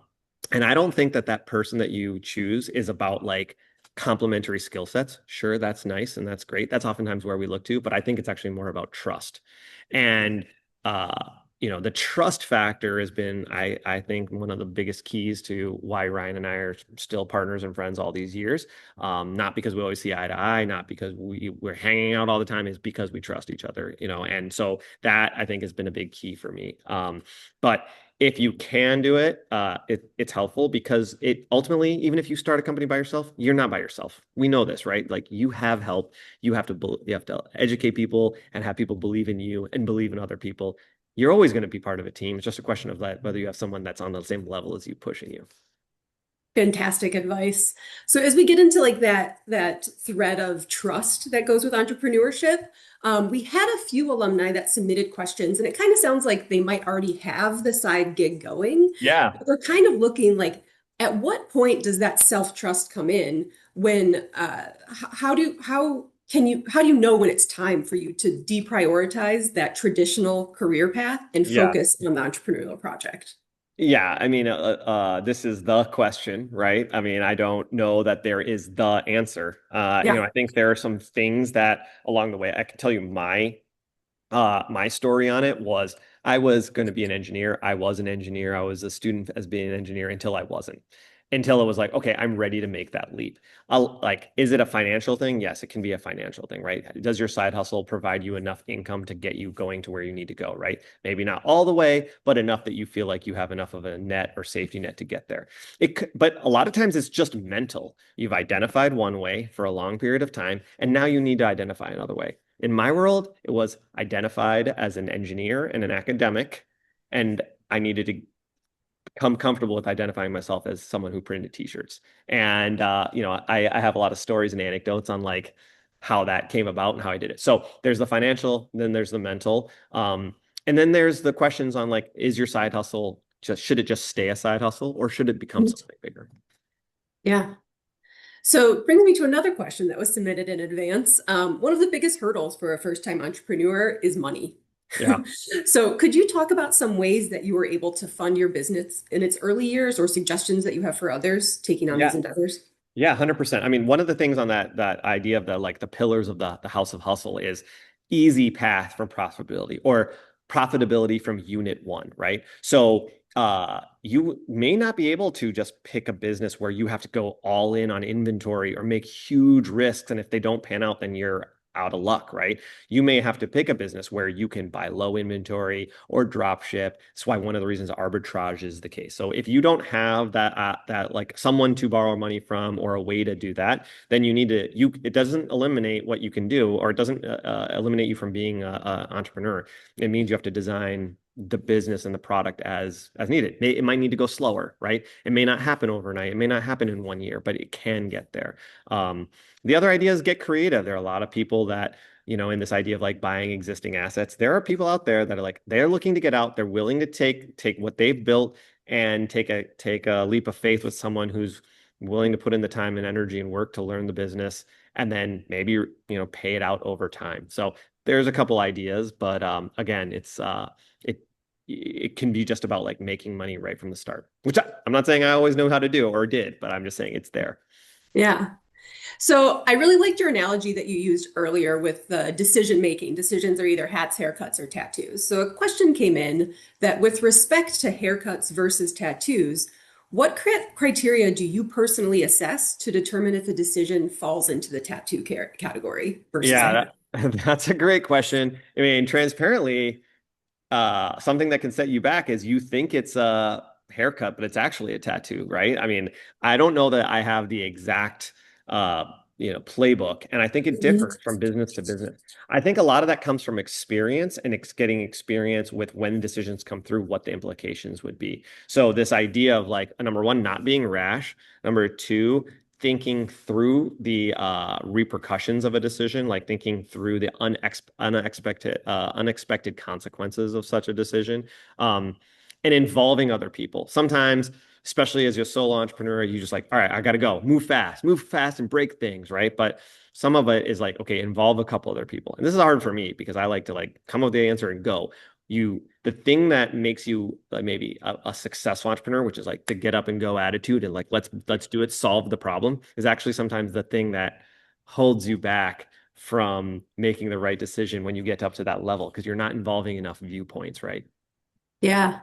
and I don't think that that person that you choose is about like complementary skill sets. Sure, that's nice and that's great. That's oftentimes where we look to, but I think it's actually more about trust. And the trust factor has been, I think, one of the biggest keys to why Ryan and I are still partners and friends all these years. Not because we always see eye to eye, not because we're hanging out all the time, is because we trust each other, and so that I think has been a big key for me. But if you can do it, it's helpful because it ultimately, even if you start a company by yourself, you're not by yourself. We know this, right? Like you have help. You have to educate people and have people believe in you and believe in other people. You're always going to be part of a team. It's just a question of that, whether you have someone that's on the same level as you pushing you. Fantastic advice. So as we get into like that thread of trust that goes with entrepreneurship, we had a few alumni that submitted questions, and it kind of sounds like they might already have the side gig going. Yeah. We're kind of looking like at what point does that self-trust come in when how do you know when it's time for you to deprioritize that traditional career path and Yeah. focus on the entrepreneurial project? Yeah, I mean, this is the question, right? I mean, I don't know that there is the answer. Yeah. I think there are some things that along the way, I can tell you my story on it was I was going to be an engineer. I was an engineer. I was a student as being an engineer until I wasn't. Until it was like, okay, I'm ready to make that leap. Is it a financial thing? Yes, it can be a financial thing, right? Does your side hustle provide you enough income to get you going to where you need to go, right? Maybe not all the way, but enough that you feel like you have enough of a net or safety net to get there. But a lot of times it's just mental. You've identified one way for a long period of time, and now you need to identify another way. In my world, it was identified as an engineer and an academic, and I needed to become comfortable with identifying myself as someone who printed t-shirts. And I have a lot of stories and anecdotes on like how that came about and how I did it. So there's the financial, then there's the mental, and then there's the questions on like, is your side hustle should it just stay a side hustle or should it become something bigger? Yeah. So it brings me to another question that was submitted in advance. One of the biggest hurdles for a first-time entrepreneur is money. Yeah. So could you talk about some ways that you were able to fund your business in its early years or suggestions that you have for others taking on these Yeah. endeavors? Yeah, 100%. I mean, one of the things on that idea of the pillars of the house of hustle is easy path from profitability or profitability from unit one, right? So you may not be able to just pick a business where you have to go all in on inventory or make huge risks. And if they don't pan out, then you're out of luck, right? You may have to pick a business where you can buy low inventory or drop ship. That's why one of the reasons arbitrage is the case. So if you don't have that like someone to borrow money from or a way to do that, then you need to it doesn't eliminate what you can do, or it doesn't eliminate you from being an entrepreneur. It means you have to design the business and the product as needed. It might need to go slower, right? It may not happen overnight. It may not happen in 1 year, but it can get there. The other idea is get creative. There are a lot of people that, in this idea of like buying existing assets, there are people out there that are like, they're looking to get out. They're willing to take what they've built and take a leap of faith with someone who's willing to put in the time and energy and work to learn the business and then maybe, pay it out over time. So there's a couple ideas, but again, it can be just about like making money right from the start, which I'm not saying I always know how to do or did, but I'm just saying it's there. Yeah. So I really liked your analogy that you used earlier with the decision making. Decisions are either hats, haircuts, or tattoos. So a question came in that with respect to haircuts versus tattoos, what criteria do you personally assess to determine if a decision falls into the tattoo category versus a Yeah, hair? that's a great question. I mean, transparently, something that can set you back is you think it's a haircut, but it's actually a tattoo, right? I mean, I don't know that I have the exact playbook, and I think it Mhm. differs from business to business. I think a lot of that comes from experience and getting experience with when decisions come through, what the implications would be. So this idea of like number one, not being rash, number two, thinking through the repercussions of a decision, like thinking through the unexpected consequences of such a decision, um, and involving other people. Sometimes, especially as you're a solo entrepreneur, you just like, all right, I got to go, move fast and break things, right? But some of it is like, okay, involve a couple other people. And this is hard for me because I like to like come up with the answer and go. The thing that makes you maybe a successful entrepreneur, which is like the get up and go attitude and like let's do it, solve the problem, is actually sometimes the thing that holds you back from making the right decision when you get up to that level because you're not involving enough viewpoints, right? Yeah,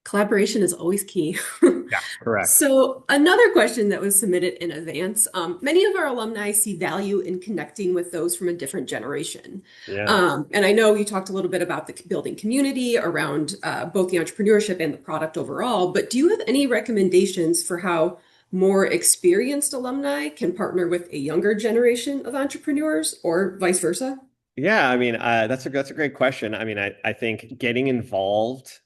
collaboration is always key. Yeah, correct. So, another question that was submitted in advance. Many of our alumni see value in connecting with those from a different generation. Yeah. And I know you talked a little bit about the building community around both the entrepreneurship and the product overall, but do you have any recommendations for how more experienced alumni can partner with a younger generation of entrepreneurs or vice versa? Yeah, I mean, that's a great question. I mean, I think getting involved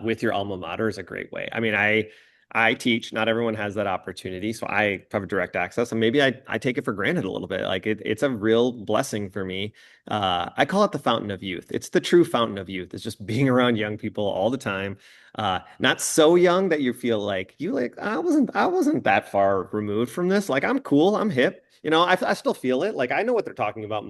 with your alma mater is a great way. I mean, I teach. Not everyone has that opportunity, so I have direct access, and maybe I take it for granted a little bit. Like it's a real blessing for me. I call it the fountain of youth. It's the true fountain of youth. It's just being around young people all the time. Not so young that you feel like I wasn't that far removed from this. Like I'm cool, I'm hip. I still feel it. Like I know what they're talking about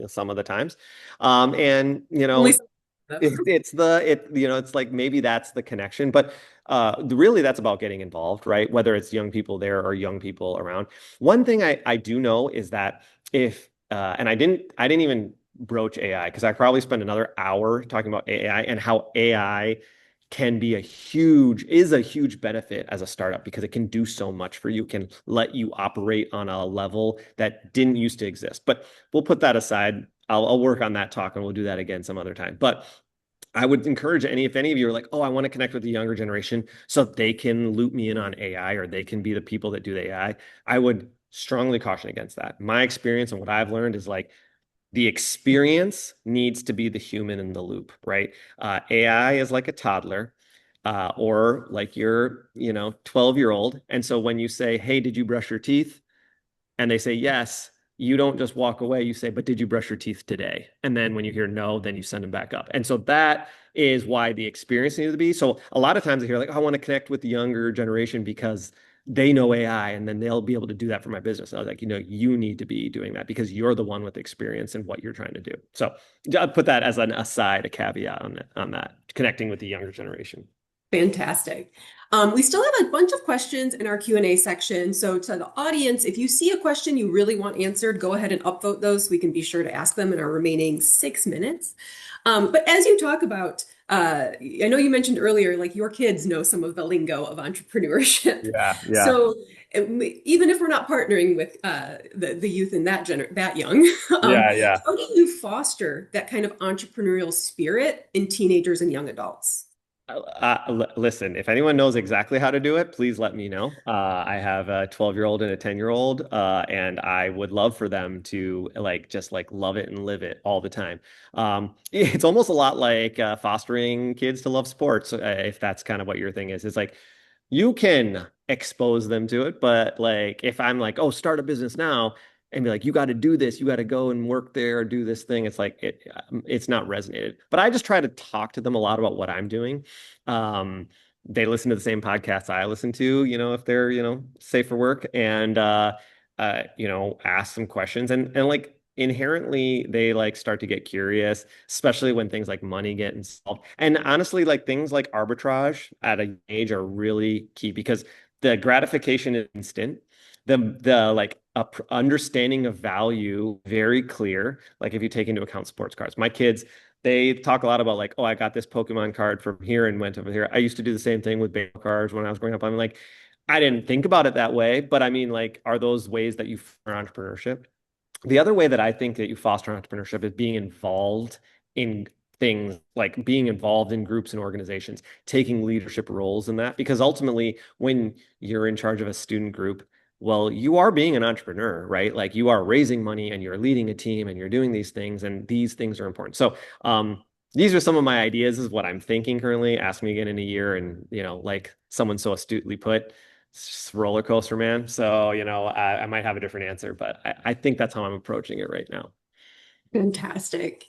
some of the times. And Only some of them. it's like maybe that's the connection, but really that's about getting involved, right? Whether it's young people there or young people around. One thing I do know is that if and I didn't even broach AI because I probably spent another hour talking about AI and how AI is a huge benefit as a startup because it can do so much for you, can let you operate on a level that didn't used to exist. But we'll put that aside. I'll work on that talk and we'll do that again some other time. But I would encourage if any of you are like, oh, I want to connect with the younger generation so they can loop me in on AI or they can be the people that do the AI. I would strongly caution against that. My experience and what I've learned is like the experience needs to be the human in the loop, right? AI is like a toddler or like your, 12-year-old. And so when you say, hey, did you brush your teeth? And they say yes, you don't just walk away. You say, but did you brush your teeth today? And then when you hear no, then you send them back up. And so that is why the experience needs to be. So a lot of times I hear like, oh, I want to connect with the younger generation because they know AI and then they'll be able to do that for my business. And I was like, you need to be doing that because you're the one with experience in what you're trying to do. So I'll put that as an aside, a caveat on that, connecting with the younger generation. Fantastic. We still have a bunch of questions in our Q&A section. So to the audience, if you see a question you really want answered, go ahead and upvote those so we can be sure to ask them in our remaining 6 minutes. But as you talk about, I know you mentioned earlier, like your kids know some of the lingo of entrepreneurship. Yeah, yeah. So even if we're not partnering with the youth in that young, Yeah, yeah. how do you foster that kind of entrepreneurial spirit in teenagers and young adults? Listen, if anyone knows exactly how to do it, please let me know. I have a 12-year-old and a 10-year-old, and I would love for them to like just like love it and live it all the time. It's almost a lot like fostering kids to love sports, if that's kind of what your thing is. It's like you can expose them to it, but like if I'm like, oh, start a business now, and be like, you got to do this, you got to go and work there or do this thing. It's like it's not resonated. But I just try to talk to them a lot about what I'm doing. Um, they listen to the same podcasts I listen to, if they're, safe for work and ask some questions and like inherently they like start to get curious, especially when things like money get involved. And honestly, like things like arbitrage at a age are really key because the gratification is instant. The like understanding of value very clear. Like if you take into account sports cards, my kids they talk a lot about like, oh, I got this Pokemon card from here and went over here. I used to do the same thing with baseball cards when I was growing up. I'm like, I didn't think about it that way, but I mean, like, are those ways that you for entrepreneurship? The other way that I think that you foster entrepreneurship is being involved in things like being involved in groups and organizations, taking leadership roles in that, because ultimately, when you're in charge of a student group, well, you are being an entrepreneur, right? Like you are raising money and you're leading a team and you're doing these things, and these things are important. So, these are some of my ideas, is what I'm thinking currently. Ask me again in a year, and like someone so astutely put, it's just a roller coaster, man. So, I might have a different answer, but I think that's how I'm approaching it right now. Fantastic.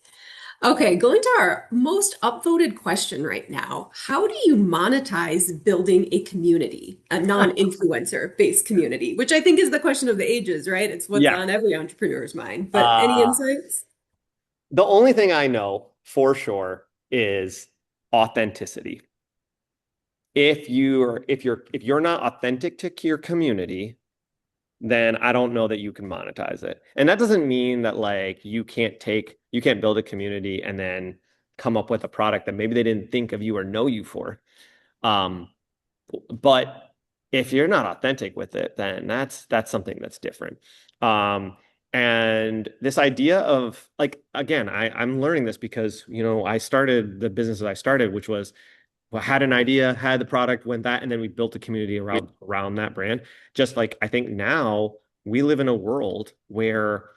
Okay, going to our most upvoted question right now. How do you monetize building a community, a non-influencer based community, which I think is the question of the ages, right? It's what's Yeah. on every entrepreneur's mind. But any Uh, insights? the only thing I know for sure is authenticity. If you're not authentic to your community, then I don't know that you can monetize it. And that doesn't mean that like you can't build a community and then come up with a product that maybe they didn't think of you or know you for. Um, but if you're not authentic with it, then that's something that's different. Um, and this idea of like again, I'm learning this because I started the business that I started, which was well, had an idea, had the product, went that, and then we built a community around that brand. Just like I think now we live in a world where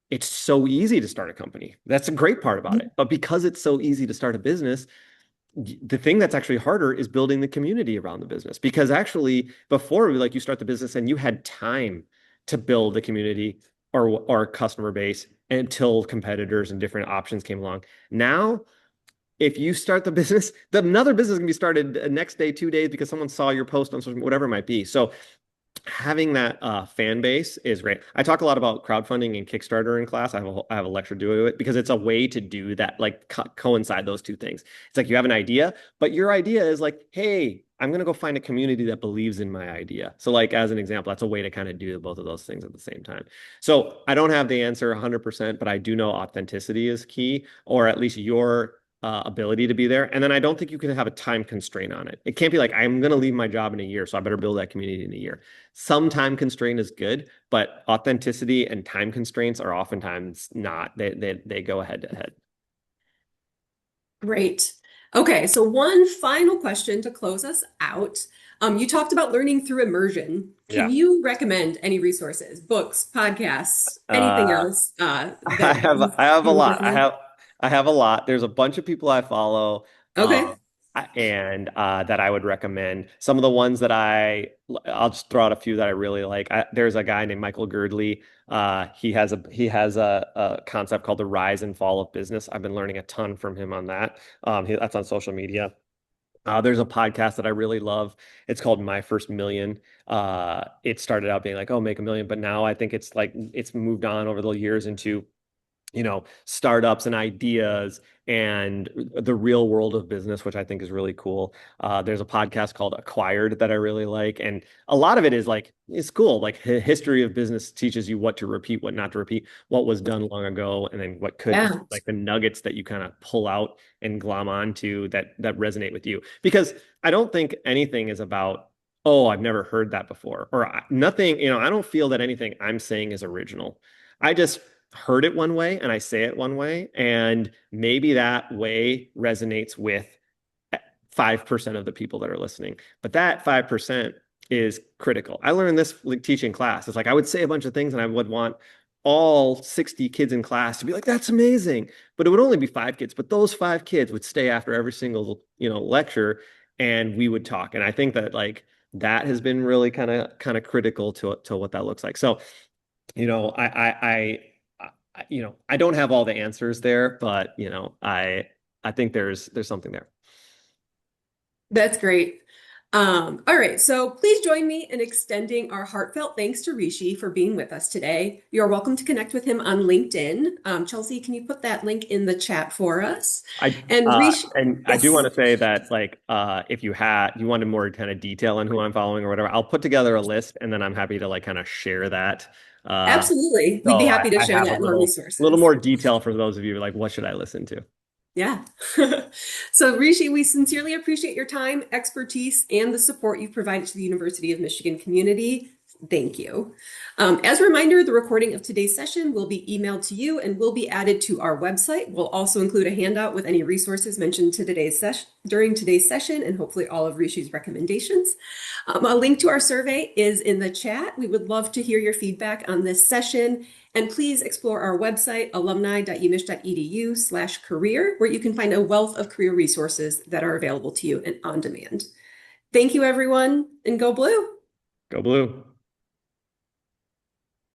it's so easy to start a company. That's a great part about it. But because it's so easy to start a business, the thing that's actually harder is building the community around the business. Because actually, before like you start the business and you had time to build the community or customer base until competitors and different options came along. Now if you start the business, another business can be started next day, 2 days because someone saw your post on social, whatever it might be. So having that fan base is great. I talk a lot about crowdfunding and Kickstarter in class. I have a lecture doing it because it's a way to do that, like coincide those two things. It's like you have an idea, but your idea is like, hey, I'm gonna go find a community that believes in my idea. So, like as an example, that's a way to kind of do both of those things at the same time. So I don't have the answer 100%, but I do know authenticity is key, or at least your ability to be there. And then I don't think you can have a time constraint on it. It can't be like, I'm going to leave my job in a year, so I better build that community in a year. Some time constraint is good, but authenticity and time constraints are oftentimes not. They go head to head. Great. Okay, so one final question to close us out. You talked about learning through immersion. Can Yeah. you recommend any resources, books, podcasts, anything Uh, else I that have you've I have a come across? lot. I have a lot. There's a bunch of people I follow, Okay. and that I would recommend. Some of the ones that I'll just throw out a few that I really like. There's a guy named Michael Girdley. He has a concept called the rise and fall of business. I've been learning a ton from him on that. That's on social media. There's a podcast that I really love. It's called My First Million. It started out being like, oh, make a million, but now I think it's like it's moved on over the years into startups and ideas and the real world of business, which I think is really cool. There's a podcast called Acquired that I really like. And a lot of it is like, it's cool. Like history of business teaches you what to repeat, what not to repeat, what was done long ago, and then what could be Yeah. like the nuggets that you kind of pull out and glom onto that resonate with you. Because I don't think anything is about, oh, I've never heard that before, or nothing, I don't feel that anything I'm saying is original. I just heard it one way and I say it one way, and maybe that way resonates with 5% of the people that are listening. But that 5% is critical. I learned this like teaching class. It's like I would say a bunch of things and I would want all 60 kids in class to be like, that's amazing. But it would only be 5 kids. But those 5 kids would stay after every single, lecture and we would talk. And I think that like that has been really kind of critical to what that looks like. So, you know, I don't have all the answers there, but I think there's something there. That's great. All right, so please join me in extending our heartfelt thanks to Rishi for being with us today. You're welcome to connect with him on LinkedIn. Chelsea, can you put that link in the chat for us? I And Rishi, and I do want yes, to say that like if you wanted more kind of detail on who I'm following or whatever, I'll put together a list and then I'm happy to like kind of share that. Uh, absolutely. We'd be so happy to I share have a that in our little resources. more detail for those of you like what should I listen to? Yeah. So, Rishi, we sincerely appreciate your time, expertise, and the support you've provided to the University of Michigan community. Thank you. As a reminder, the recording of today's session will be emailed to you and will be added to our website. We'll also include a handout with any resources mentioned to during today's session and hopefully all of Rishi's recommendations. A link to our survey is in the chat. We would love to hear your feedback on this session. And please explore our website, alumni.umich.edu/career, where you can find a wealth of career resources that are available to you and on demand. Thank you, everyone, and go blue. Go Blue.